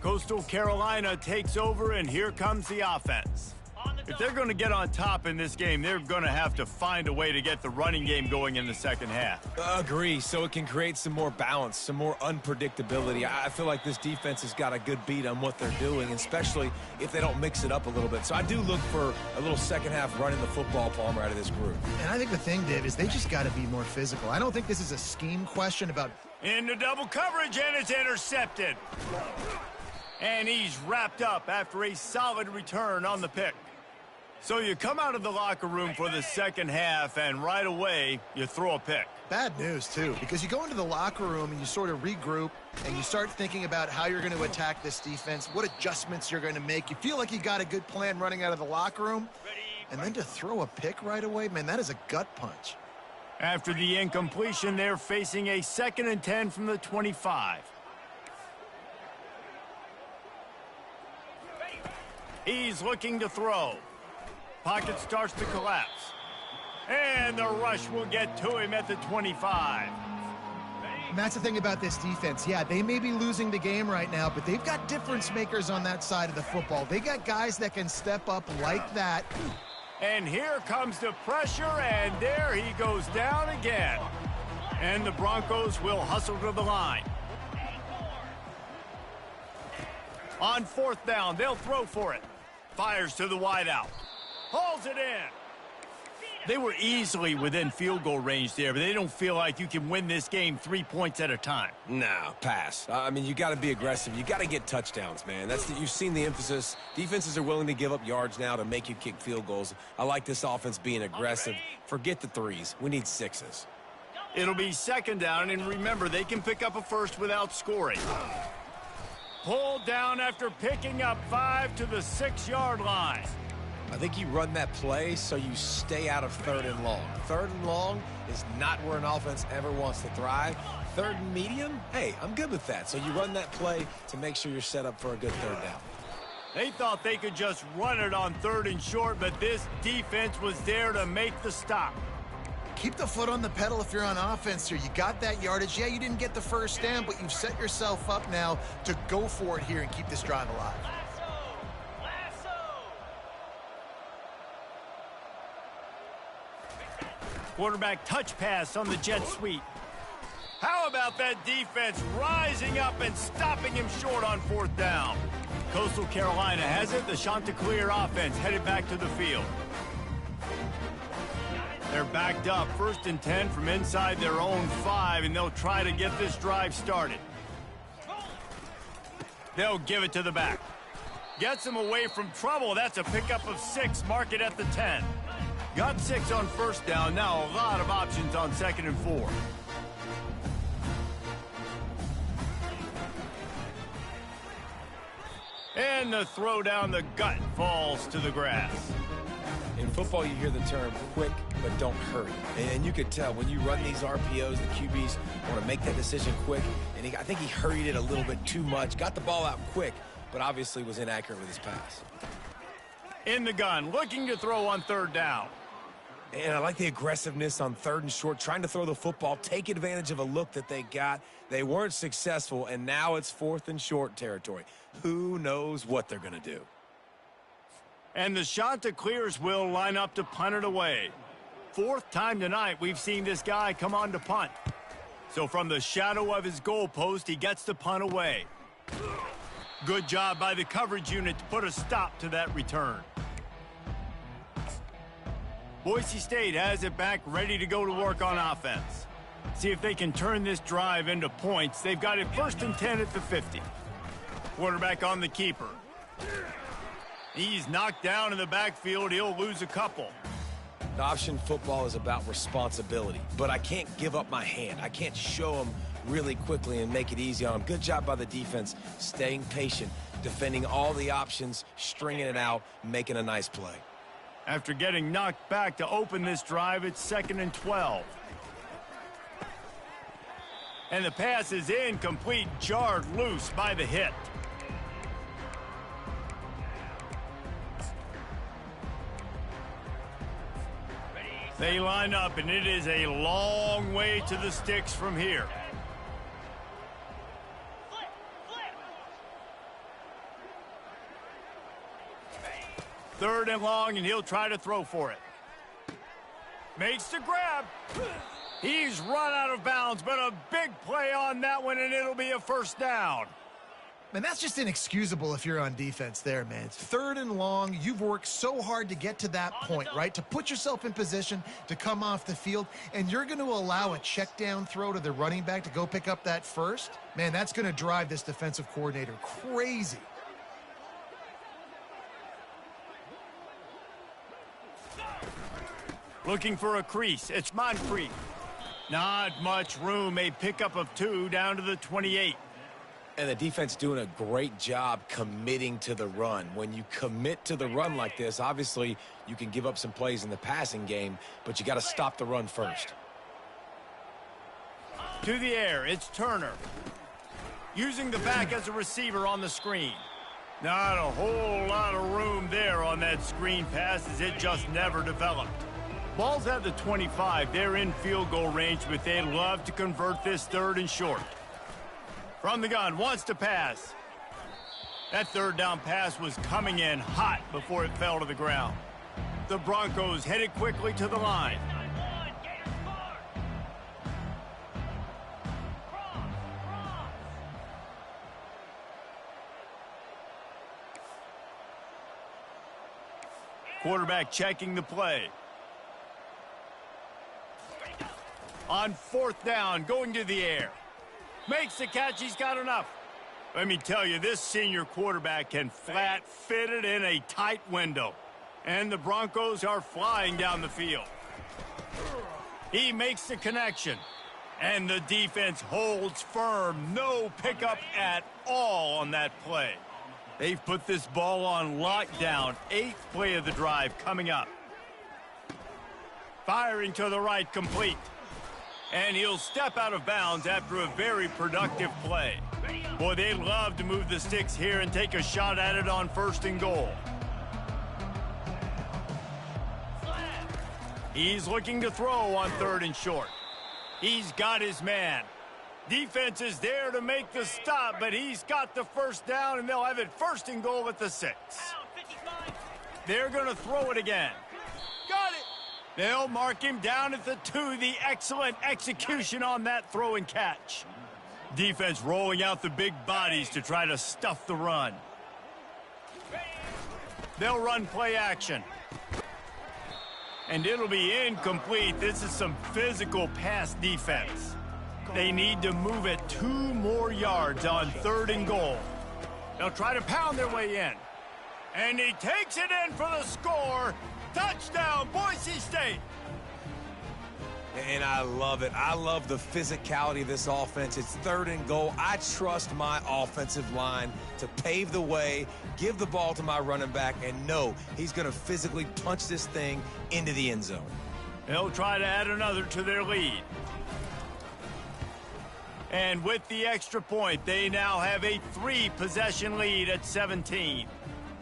Coastal Carolina takes over, and here comes the offense. If they're going to get on top in this game, they're going to have to find a way to get the running game going in the 2nd half. Agree, so it can create some more balance, some more unpredictability. I feel like this defense has got a good beat on what they're doing, especially if they don't mix it up a little bit. So I do look for a little 2nd half running the football, Palmer, out of this group. And I think the thing, Dave, is they just got to be more physical. I don't think this is a scheme question about... Into double coverage, and it's intercepted. And he's wrapped up after a solid return on the pick. So you come out of the locker room for the 2nd half, and right away, you throw a pick. Bad news, too, because you go into the locker room and you sort of regroup, and you start thinking about how you're going to attack this defense, what adjustments you're going to make. You feel like you got a good plan running out of the locker room, And then to throw a pick right away, man, that is a gut punch. After the incompletion, they're facing a 2nd and 10 from the 25. He's looking to throw. Pocket starts to collapse. And the rush will get to him at the 25. And that's the thing about this defense. Yeah, they may be losing the game right now, but they've got difference makers on that side of the football. They got guys that can step up like that. And here comes the pressure, and there he goes down again. And the Broncos will hustle to the line. On 4th down, they'll throw for it. Fires to the wideout. Hauls it in. They were easily within field goal range there, but they don't feel like you can win this game 3 points at a time. No, pass. I mean, you got to be aggressive. You got to get touchdowns, man. You've seen the emphasis. Defenses are willing to give up yards now to make you kick field goals. I like this offense being aggressive. Forget the 3s. We need 6s. It'll be 2nd down, and remember, they can pick up a first without scoring. Pulled down after picking up 5 to the 6-yard line. I think you run that play so you stay out of 3rd and long. 3rd and long is not where an offense ever wants to thrive. 3rd and medium, hey, I'm good with that. So you run that play to make sure you're set up for a good 3rd down. They thought they could just run it on 3rd and short, but this defense was there to make the stop. Keep the foot on the pedal if you're on offense here. You got that yardage. Yeah, you didn't get the first down, but you've set yourself up now to go for it here and keep this drive alive. Quarterback touch pass on the jet sweep. How about that defense rising up and stopping him short on 4th down? Coastal Carolina has it. The Chanticleer offense headed back to the field. They're backed up, 1st and 10 from inside their own 5, and they'll try to get this drive started. They'll give it to the back. Gets him away from trouble. That's a pickup of 6. Mark it at the 10. Got 6 on 1st down. Now a lot of options on 2nd and 4. And the throw down the gut falls to the grass. In football, you hear the term quick, but don't hurry. And you could tell when you run these RPOs, the QBs want to make that decision quick. And I think he hurried it a little bit too much. Got the ball out quick, but obviously was inaccurate with his pass. In the gun, looking to throw on 3rd down. And I like the aggressiveness on 3rd and short, trying to throw the football, take advantage of a look that they got. They weren't successful, and now it's 4th and short territory. Who knows what they're going to do? And the Chanticleers will line up to punt it away. 4th time tonight we've seen this guy come on to punt. So from the shadow of his goalpost, he gets the punt away. Good job by the coverage unit to put a stop to that return. Boise State has it back, ready to go to work on offense. See if they can turn this drive into points. They've got it 1st and 10 at the 50. Quarterback on the keeper. He's knocked down in the backfield. He'll lose a couple. Option football is about responsibility, but I can't give up my hand. I can't show them really quickly and make it easy on them. Good job by the defense, staying patient, defending all the options, stringing it out, making a nice play. After getting knocked back to open this drive, it's 2nd and 12. And the pass is incomplete, jarred loose by the hit. They line up, and it is a long way to the sticks from here. Third and long, and he'll try to throw for it. Makes the grab. He's run out of bounds, but a big play on that one, and it'll be a 1st down. Man, that's just inexcusable if you're on defense there, man. It's 3rd and long. You've worked so hard to get to that point, right? To put yourself in position to come off the field, and you're going to allow a check down throw to the running back to go pick up that first? Man, that's going to drive this defensive coordinator crazy. Looking for a crease. It's Moncrief. Not much room. A pickup of 2 down to the 28. And the defense doing a great job committing to the run. When you commit to the run like this, obviously you can give up some plays in the passing game, but you got to stop the run first. To the air, it's Turner. Using the back as a receiver on the screen. Not a whole lot of room there on that screen pass as it just never developed. Ball's at the 25. They're in field goal range, but they'd love to convert this 3rd and short. From the gun, wants to pass. That 3rd down pass was coming in hot before it fell to the ground. The Broncos headed quickly to the line. Quarterback checking the play. On 4th down, going to the air. Makes the catch, he's got enough. Let me tell you, this senior quarterback can flat fit it in a tight window. And the Broncos are flying down the field. He makes the connection. And the defense holds firm. No pickup at all on that play. They've put this ball on lockdown. 8th play of the drive coming up. Firing to the right, complete. And he'll step out of bounds after a very productive play. Boy, they'd love to move the sticks here and take a shot at it on 1st and goal. He's looking to throw on 3rd and short. He's got his man. Defense is there to make the stop, but he's got the 1st down, and they'll have it 1st and goal at the 6. They're going to throw it again. Got it. They'll mark him down at the 2. The excellent execution on that throw and catch. Defense rolling out the big bodies to try to stuff the run. They'll run play action. And it'll be incomplete. This is some physical pass defense. They need to move it 2 more yards on 3rd and goal. They'll try to pound their way in. And he takes it in for the score. Touchdown, Boise State. And I love it. I love the physicality of this offense. It's 3rd and goal. I trust my offensive line to pave the way, give the ball to my running back, and know he's going to physically punch this thing into the end zone. They'll try to add another to their lead. And with the extra point, they now have a 3-possession lead at 17.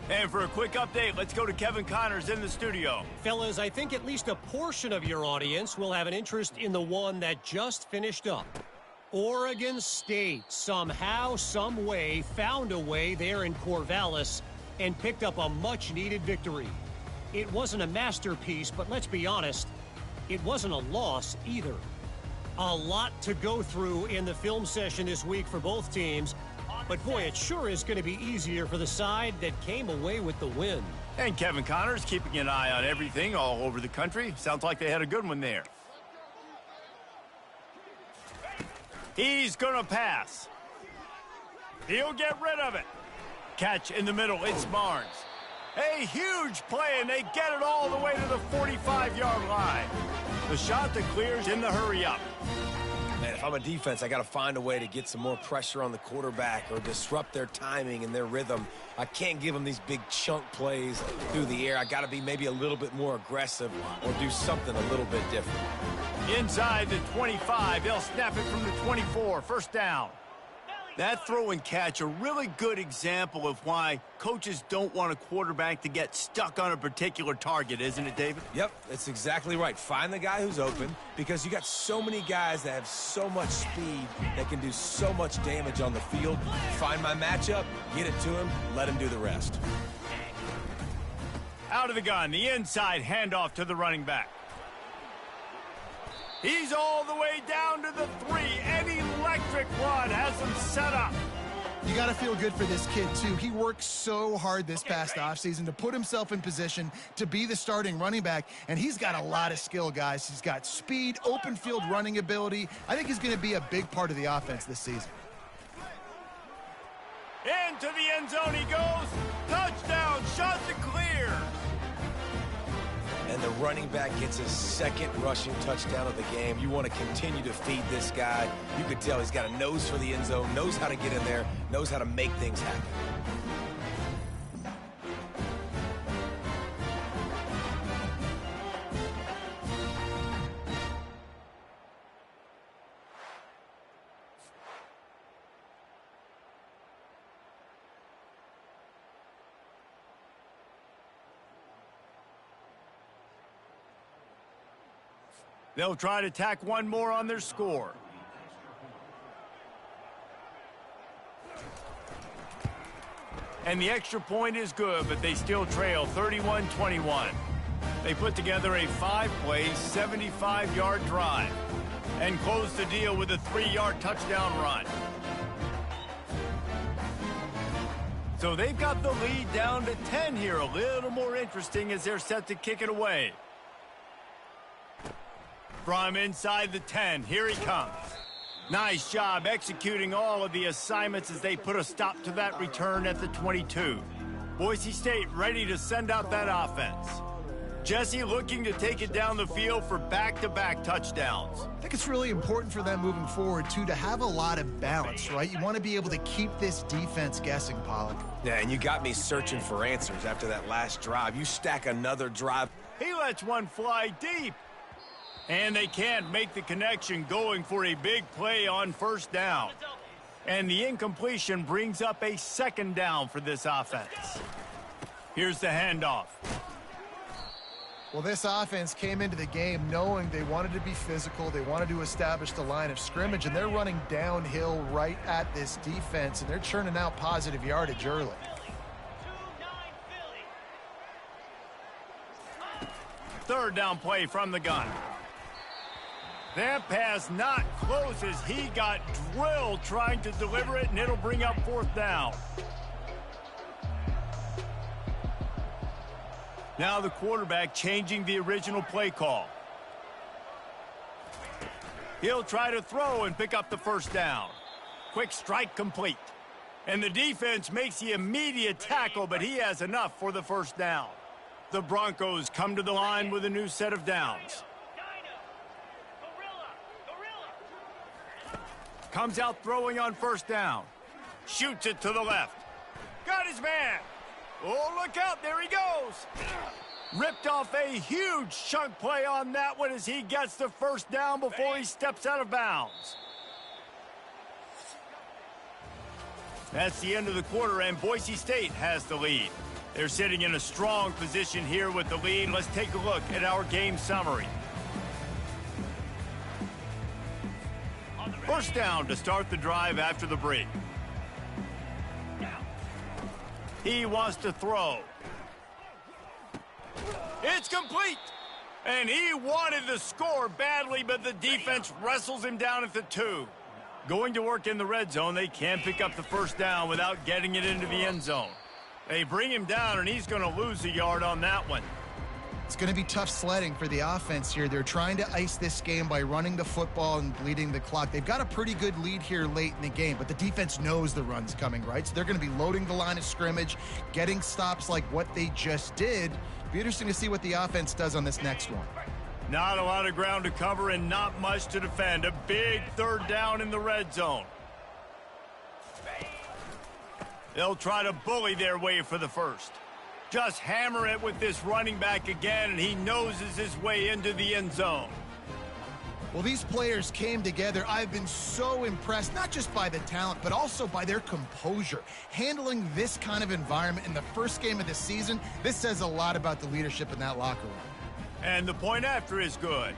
And for a quick update, let's go to Kevin Connors in the studio. Fellas, I think at least a portion of your audience will have an interest in the one that just finished up. Oregon State somehow, some way, found a way there in Corvallis and picked up a much-needed victory. It wasn't a masterpiece, but let's be honest, it wasn't a loss either. A lot to go through in the film session this week for both teams. But boy, it sure is going to be easier for the side that came away with the win. And Kevin Connors keeping an eye on everything all over the country. Sounds like they had a good one there. He's going to pass. He'll get rid of it. Catch in the middle. It's Barnes. A huge play, and they get it all the way to the 45-yard line. The shot that clears in the hurry-up. Man, if I'm a defense, I got to find a way to get some more pressure on the quarterback or disrupt their timing and their rhythm. I can't give them these big chunk plays through the air. I got to be maybe a little bit more aggressive or do something a little bit different. Inside the 25, they'll snap it from the 24. 1st down. That throw and catch, a really good example of why coaches don't want a quarterback to get stuck on a particular target, isn't it, David? Yep, that's exactly right. Find the guy who's open because you got so many guys that have so much speed that can do so much damage on the field. Find my matchup, get it to him, let him do the rest. Out of the gun, the inside handoff to the running back. He's all the way down to the 3. An electric run has him set up. You got to feel good for this kid, too. He worked so hard this past offseason to put himself in position to be the starting running back, and he's got a lot of skill, guys. He's got speed, open field running ability. I think he's going to be a big part of the offense this season. Into the end zone he goes. Touchdown, shot to clear. and the running back gets his second rushing touchdown of the game. You want to continue to feed this guy. You could tell he's got a nose for the end zone, knows how to get in there, knows how to make things happen. They'll try to tack one more on their score. And the extra point is good, but they still trail 31-21. They put together a 5-play, 75-yard drive and close the deal with a 3-yard touchdown run. So they've got the lead down to 10 here. A little more interesting as they're set to kick it away. From inside the 10, here he comes. Nice job executing all of the assignments as they put a stop to that return at the 22. Boise State ready to send out that offense. Jesse looking to take it down the field for back-to-back touchdowns. I think it's really important for them moving forward, too, to have a lot of bounce, right? You want to be able to keep this defense guessing, Pollock. Yeah, and you got me searching for answers after that last drive. You stack another drive. He lets one fly deep. And they can't make the connection, going for a big play on first down. And the incompletion brings up a second down for this offense. Here's the handoff. Well, this offense came into the game knowing they wanted to be physical. They wanted to establish the line of scrimmage, and they're running downhill right at this defense, and they're churning out positive yardage early. Third down play from the gun. That pass not close as he got drilled trying to deliver it, and it'll bring up fourth down. Now the quarterback changing the original play call. He'll try to throw and pick up the first down. Quick strike complete. And the defense makes the immediate tackle, but he has enough for the first down. The Broncos come to the line with a new set of downs. Comes out throwing on first down. Shoots it to the left. Got his man. Oh, look out. There he goes. Ripped off a huge chunk play on that one as he gets the first down before he steps out of bounds. That's the end of the quarter, and Boise State has the lead. They're sitting in a strong position here with the lead. Let's take a look at our game summary. First down to start the drive after the break. He wants to throw. It's complete. And he wanted the score badly, but the defense wrestles him down at the 2. Going to work in the red zone, they can't pick up the first down without getting it into the end zone. They bring him down, and he's going to lose a yard on that one. It's going to be tough sledding for the offense here. They're trying to ice this game by running the football and bleeding the clock. They've got a pretty good lead here late in the game, but the defense knows the run's coming, right? So they're going to be loading the line of scrimmage, getting stops like what they just did. Be interesting to see what the offense does on this next one. Not a lot of ground to cover and not much to defend. A big third down in the red zone. They'll try to bully their way for the first. Just hammer it with this running back again, and he noses his way into the end zone. Well, these players came together. I've been so impressed, not just by the talent, but also by their composure. Handling this kind of environment in the first game of the season, this says a lot about the leadership in that locker room. And the point after is good.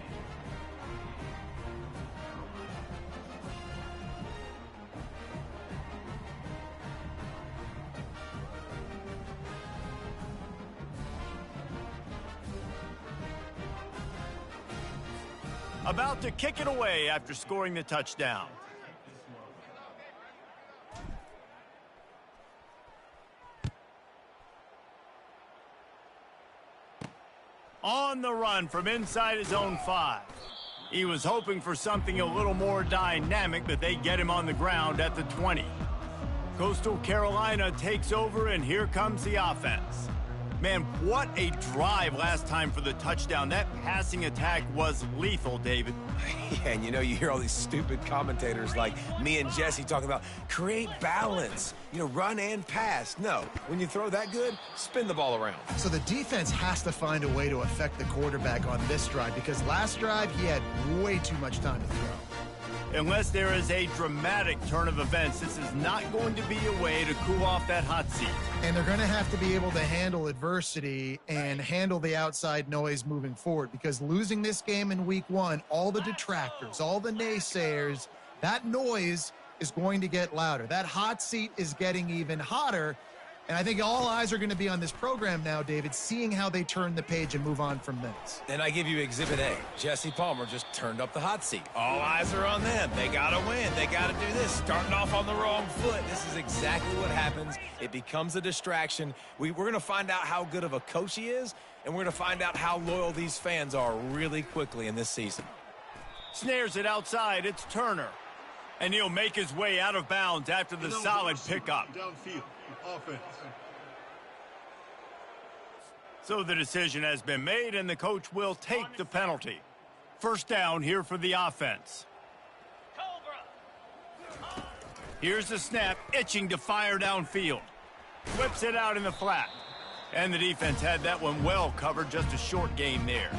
About to kick it away after scoring the touchdown. On the run from inside his own 5. He was hoping for something a little more dynamic, but they get him on the ground at the 20. Coastal Carolina takes over, and here comes the offense. Man, what a drive last time for the touchdown. That passing attack was lethal, David. Yeah, and you know, you hear all these stupid commentators like me and Jesse talking about create balance, you know, run and pass. No, when you throw that good, spin the ball around. So the defense has to find a way to affect the quarterback on this drive because last drive he had way too much time to throw. Unless there is a dramatic turn of events, this is not going to be a way to cool off that hot seat. And they're going to have to be able to handle adversity and handle the outside noise moving forward because losing this game in week 1, all the detractors, all the naysayers, that noise is going to get louder. That hot seat is getting even hotter. And I think all eyes are going to be on this program now, David, seeing how they turn the page and move on from this. And I give you Exhibit A. Jesse Palmer just turned up the hot seat. All eyes are on them. They got to win. They got to do this. Starting off on the wrong foot. This is exactly what happens. It becomes a distraction. We're going to find out how good of a coach he is, and we're going to find out how loyal these fans are really quickly in this season. Snares it outside. It's Turner. And he'll make his way out of bounds after the solid pickup. Downfield. Offense. So the decision has been made, and the coach will take the penalty. First down here for the offense. Here's the snap, itching to fire downfield. Whips it out in the flat. And the defense had that one well covered, just a short game there.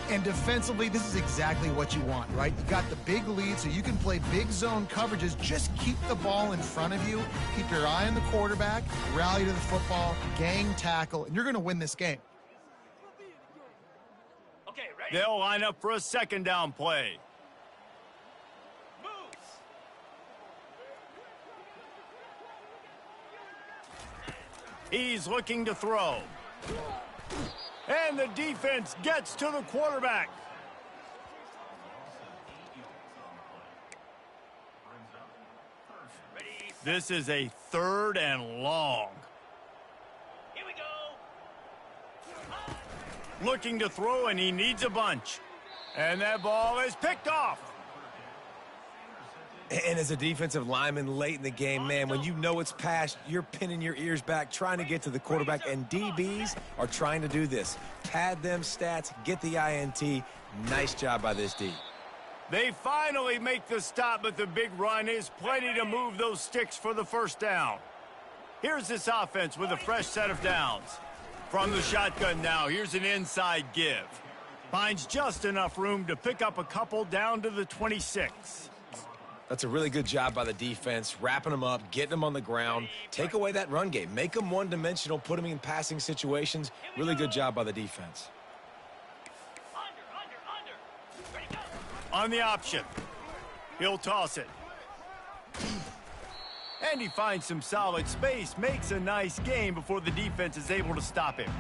And defensively, this is exactly what you want, right? You got the big lead, so you can play big zone coverages. Just keep the ball in front of you. Keep your eye on the quarterback, rally to the football, gang tackle, and you're going to win this game. Okay, ready? They'll line up for a second down play. Moves. He's looking to throw. And the defense gets to the quarterback. Ready. This is a 3rd and long. Here we go. Looking to throw, and he needs a bunch. And that ball is picked off. And as a defensive lineman late in the game, man, when you know it's past, you're pinning your ears back, trying to get to the quarterback, and DBs are trying to do this. Pad them stats, get the INT. Nice job by this D. They finally make the stop, but the big run is plenty to move those sticks for the first down. Here's this offense with a fresh set of downs. From the shotgun now, here's an inside give. Finds just enough room to pick up a couple down to the 26. That's a really good job by the defense, wrapping them up, getting them on the ground. Take away that run game. Make them one-dimensional, put them in passing situations. Really good job by the defense. Under. Ready, go. On the option. He'll toss it. And he finds some solid space, makes a nice gain before the defense is able to stop him.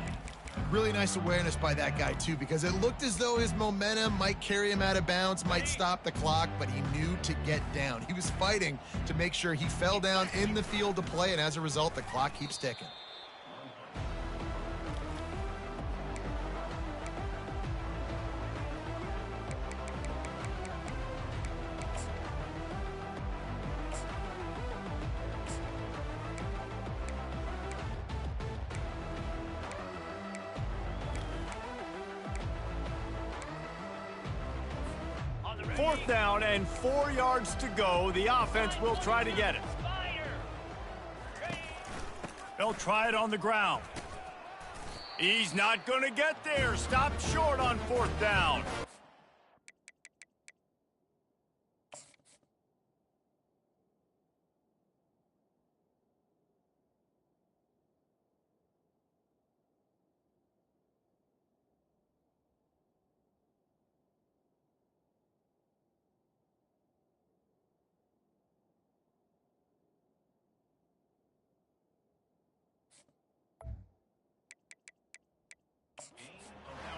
Really nice awareness by that guy, too, because it looked as though his momentum might carry him out of bounds, might stop the clock, but he knew to get down. He was fighting to make sure he fell down in the field to play, and as a result, the clock keeps ticking. Fourth down and 4 yards to go. The offense will try to get it. They'll try it on the ground. He's not going to get there. Stopped short on 4th down.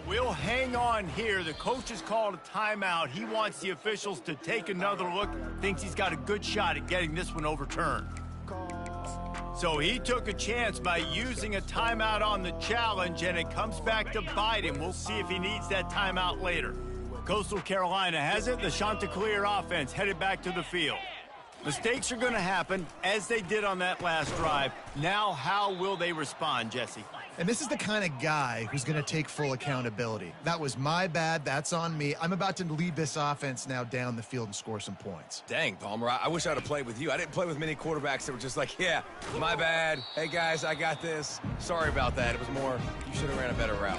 We'll hang on here. The coach has called a timeout. He wants the officials to take another look. Thinks he's got a good shot at getting this one overturned. So he took a chance by using a timeout on the challenge, and it comes back to bite him. We'll see if he needs that timeout later. Coastal Carolina has it. The Chanticleer offense headed back to the field. Mistakes are going to happen, as they did on that last drive. Now, how will they respond, Jesse? And this is the kind of guy who's going to take full accountability. That was my bad. That's on me. I'm about to lead this offense now down the field and score some points. Dang, Palmer, I wish I'd have played with you. I didn't play with many quarterbacks that were just like, yeah, my bad. Hey, guys, I got this. Sorry about that. It was more, you should have ran a better route.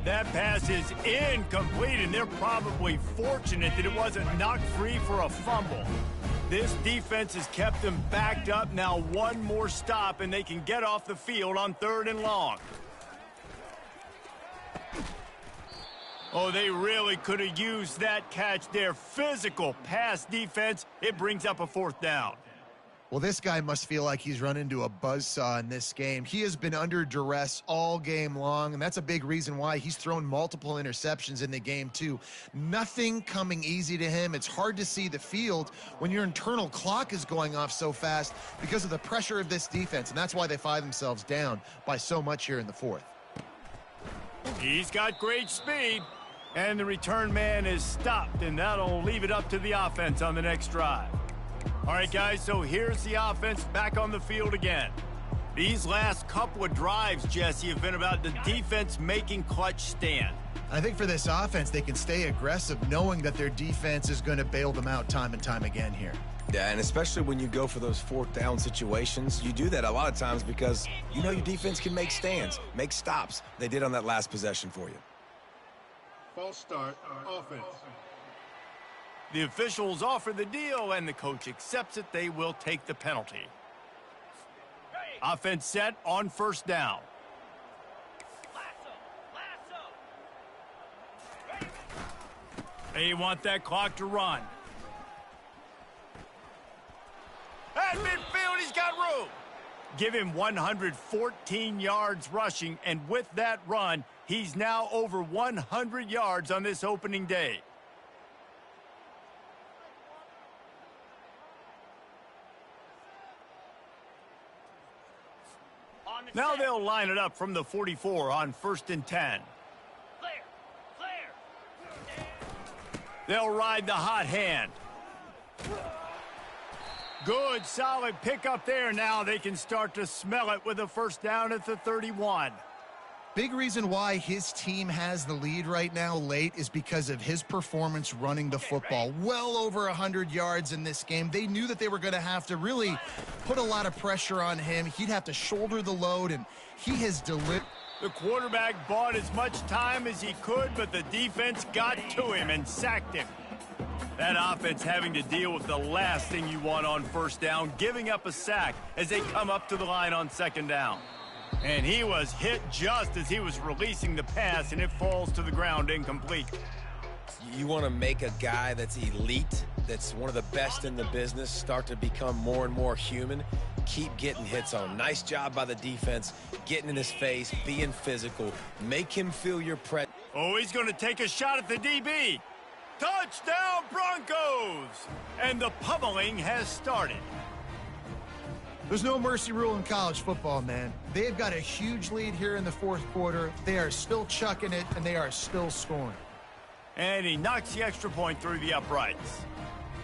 That pass is incomplete, and they're probably fortunate that it wasn't knocked free for a fumble. This defense has kept them backed up. Now one more stop, and they can get off the field on 3rd and long. Oh, they really could have used that catch there. Physical pass defense. It brings up a 4th down. Well, this guy must feel like he's run into a buzzsaw in this game. He has been under duress all game long, and that's a big reason why he's thrown multiple interceptions in the game, too. Nothing coming easy to him. It's hard to see the field when your internal clock is going off so fast because of the pressure of this defense, and that's why they find themselves down by so much here in the 4th. He's got great speed, and the return man is stopped, and that'll leave it up to the offense on the next drive. All right, guys, so here's the offense back on the field again. These last couple of drives, Jesse, have been about the defense making clutch stand. I think for this offense, they can stay aggressive knowing that their defense is going to bail them out time and time again here. Yeah, and especially when you go for those 4th down situations, you do that a lot of times because you know your defense can make stands, make stops. They did on that last possession for you. False start, offense. The officials offer the deal, and the coach accepts it. They will take the penalty. Offense set on 1st down. They want that clock to run. At midfield, he's got room. Give him 114 yards rushing, and with that run, he's now over 100 yards on this opening day. Now they'll line it up from the 44 on 1st and 10. They'll ride the hot hand. Good, solid pickup there. Now they can start to smell it with a 1st down at the 31. Big reason why his team has the lead right now late is because of his performance running the football. Well over 100 yards in this game. They knew that they were going to have to really put a lot of pressure on him. He'd have to shoulder the load, and he has delivered. The quarterback bought as much time as he could, but the defense got to him and sacked him. That offense having to deal with the last thing you want on 1st down, giving up a sack as they come up to the line on 2nd down. And he was hit just as he was releasing the pass, and it falls to the ground incomplete. You want to make a guy that's elite, that's one of the best in the business, start to become more and more human. Keep getting hits on him. Nice job by the defense, getting in his face, being physical. Make him feel your presence. Oh, he's going to take a shot at the DB. Touchdown, Broncos! And the pummeling has started. There's no mercy rule in college football, man. They've got a huge lead here in the 4th quarter. They are still chucking it, and they are still scoring. And he knocks the extra point through the uprights.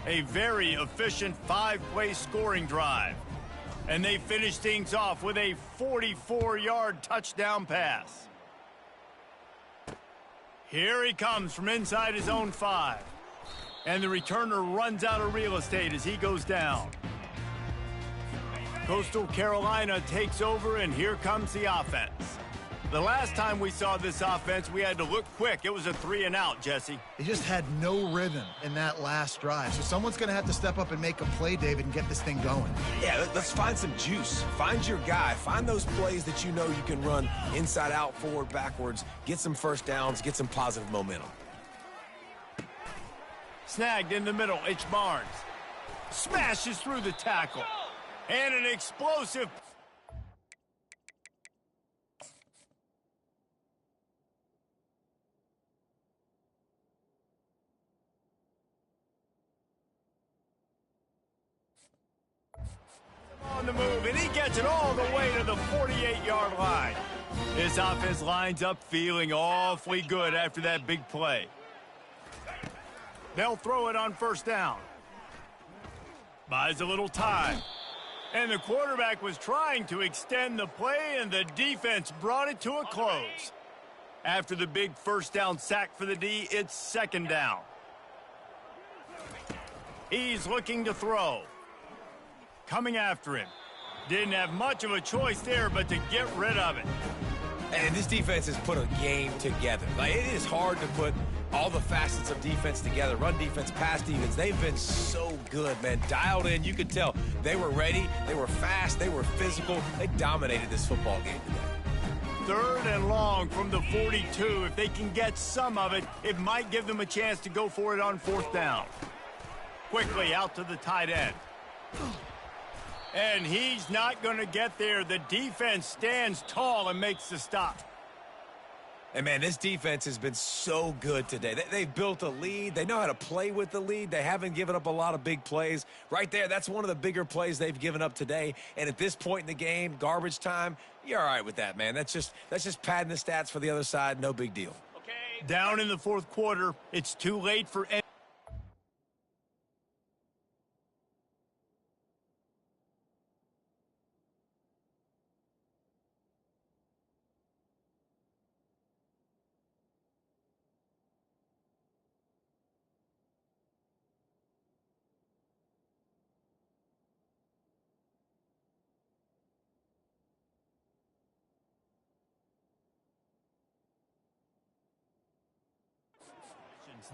A very efficient 5-play scoring drive. And they finish things off with a 44-yard touchdown pass. Here he comes from inside his own 5. And the returner runs out of real estate as he goes down. Coastal Carolina takes over, and here comes the offense. The last time we saw this offense, we had to look quick. It was a 3-and-out, Jesse. They just had no rhythm in that last drive. So someone's going to have to step up and make a play, David, and get this thing going. Yeah, let's find some juice. Find your guy. Find those plays that you know you can run inside out, forward, backwards. Get some 1st downs. Get some positive momentum. Snagged in the middle. It's Barnes. Smashes through the tackle. And an explosive. On the move, and he gets it all the way to the 48-yard line. This offense lines up feeling awfully good after that big play. They'll throw it on 1st down. Buys a little time. And the quarterback was trying to extend the play, and the defense brought it to a close. After the big first down sack for the D, it's second down. He's looking to throw. Coming after him. Didn't have much of a choice there, but to get rid of it. And this defense has put a game together. Like, it is hard to put all the facets of defense together. Run defense, pass defense. They've been so good, man. Dialed in. You could tell they were ready. They were fast. They were physical. They dominated this football game today. Third and long from the 42. If they can get some of it, it might give them a chance to go for it on fourth down. Quickly out to the tight end. And he's not going to get there. The defense stands tall and makes the stop. And, man, this defense has been so good today. They've built a lead. They know how to play with the lead. They haven't given up a lot of big plays. Right there, that's one of the bigger plays they've given up today. And at this point in the game, garbage time, you're all right with that, man. That's just padding the stats for the other side. No big deal. Okay. Down in the fourth quarter, it's too late for any.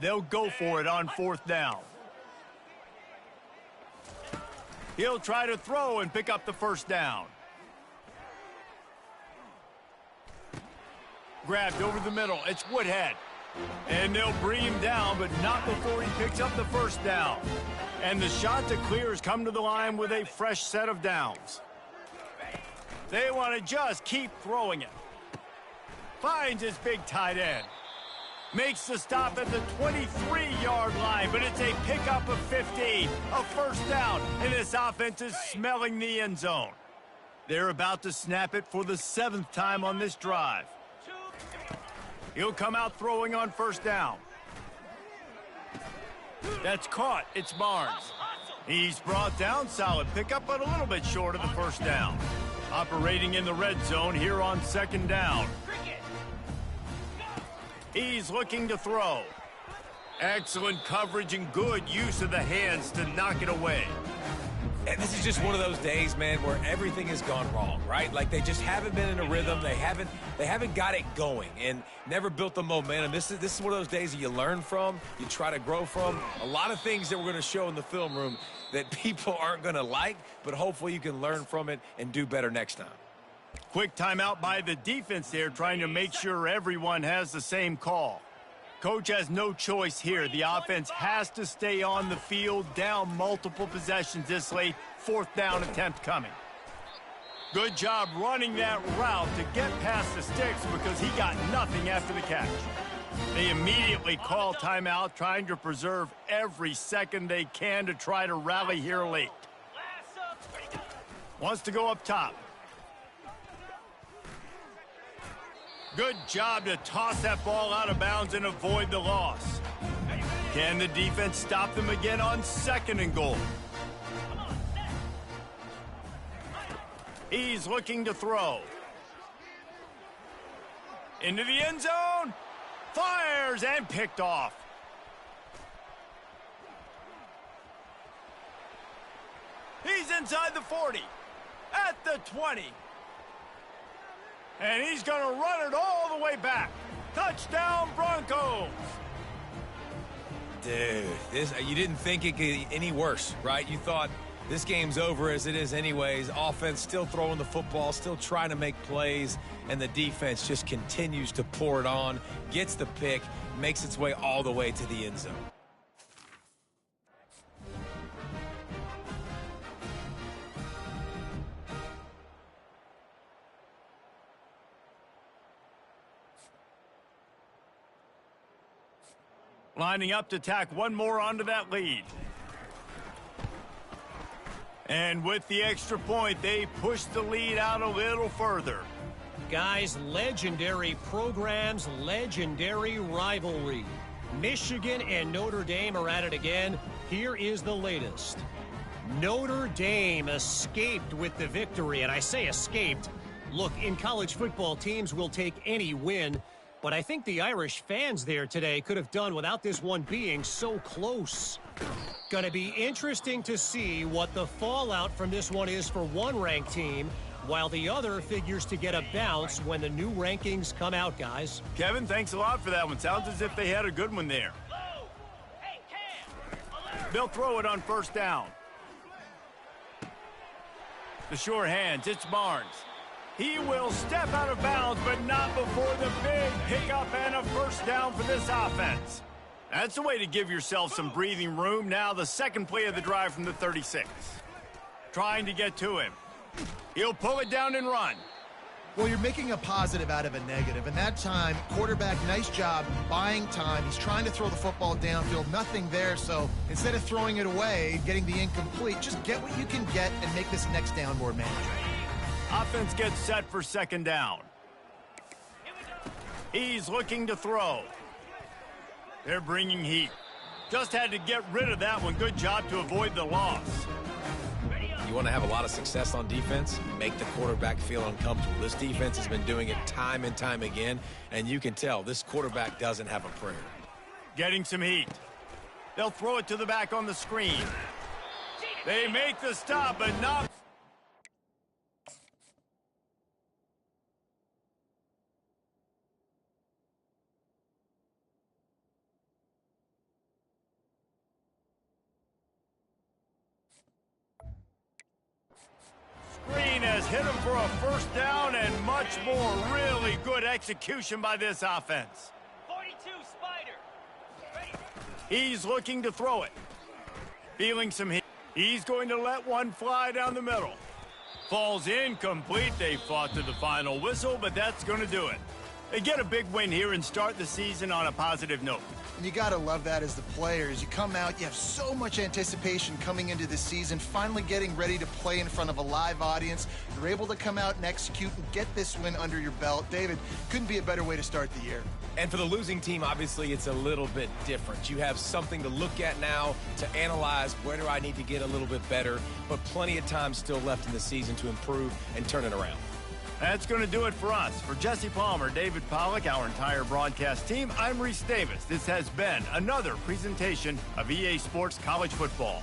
They'll go for it on fourth down. He'll try to throw and pick up the first down. Grabbed over the middle. It's Woodhead. And they'll bring him down, but not before he picks up the first down. And the shot to clear has come to the line with a fresh set of downs. They want to just keep throwing it. Finds his big tight end. Makes the stop at the 23-yard line, but it's a pickup of 15, a first down, and this offense is smelling the end zone. They're about to snap it for the 7th time on this drive. He'll come out throwing on first down. That's caught. It's Barnes. He's brought down solid pickup, but a little bit short of the first down. Operating in the red zone here on second down. He's looking to throw. Excellent coverage and good use of the hands to knock it away. And this is just one of those days, man, where everything has gone wrong, right? Like, they just haven't been in a rhythm. They haven't got it going and never built the momentum. This is one of those days that you learn from, you try to grow from. A lot of things that we're going to show in the film room that people aren't going to like, but hopefully you can learn from it and do better next time. Quick timeout by the defense there, trying to make sure everyone has the same call. Coach has no choice here. The offense has to stay on the field, down multiple possessions this late. Fourth down attempt coming. Good job running that route to get past the sticks because he got nothing after the catch. They immediately call timeout, trying to preserve every second they can to try to rally here late. Wants to go up top. Good job to toss that ball out of bounds and avoid the loss. Can the defense stop them again on second and goal? He's looking to throw. Into the end zone. Fires and picked off. He's inside the 40. At the 20. And he's going to run it all the way back. Touchdown, Broncos. Dude, you didn't think it could get any worse, right? You thought this game's over as it is anyways. Offense still throwing the football, still trying to make plays, and the defense just continues to pour it on, gets the pick, makes its way all the way to the end zone. Lining up to tack one more onto that lead. And with the extra point, they push the lead out a little further. Guys, legendary programs, legendary rivalry. Michigan and Notre Dame are at it again. Here is the latest. Notre Dame escaped with the victory, and I say escaped. Look, in college football, teams will take any win, but I think the Irish fans there today could have done without this one being so close. Going to be interesting to see what the fallout from this one is for one ranked team, while the other figures to get a bounce when the new rankings come out, guys. Kevin, thanks a lot for that one. Sounds as if they had a good one there. Hey, Cam! Alert! They'll throw it on first down. The sure hands, it's Barnes. He will step out of bounds, but not before the big pickup and a first down for this offense. That's the way to give yourself some breathing room. Now the second play of the drive from the 36. Trying to get to him. He'll pull it down and run. Well, you're making a positive out of a negative. And that time, quarterback, nice job buying time. He's trying to throw the football downfield. Nothing there. So instead of throwing it away, getting the incomplete, just get what you can get and make this next down more manageable. Offense gets set for second down. He's looking to throw. They're bringing heat. Just had to get rid of that one. Good job to avoid the loss. You want to have a lot of success on defense? Make the quarterback feel uncomfortable. This defense has been doing it time and time again, and you can tell this quarterback doesn't have a prayer. Getting some heat. They'll throw it to the back on the screen. They make the stop, but not... Green has hit him for a first down and much more. Really good execution by this offense. 42, Spider. Ready. He's looking to throw it. Feeling some heat. He's going to let one fly down the middle. Falls incomplete. They fought to the final whistle, but that's going to do it. They get a big win here and start the season on a positive note. And you got to love that as the players. You come out, you have so much anticipation coming into the season, finally getting ready to play in front of a live audience. You're able to come out and execute and get this win under your belt. David, couldn't be a better way to start the year. And for the losing team, obviously, it's a little bit different. You have something to look at now to analyze where do I need to get a little bit better, but plenty of time still left in the season to improve and turn it around. That's going to do it for us. For Jesse Palmer, David Pollack, our entire broadcast team, I'm Reese Davis. This has been another presentation of EA Sports College Football.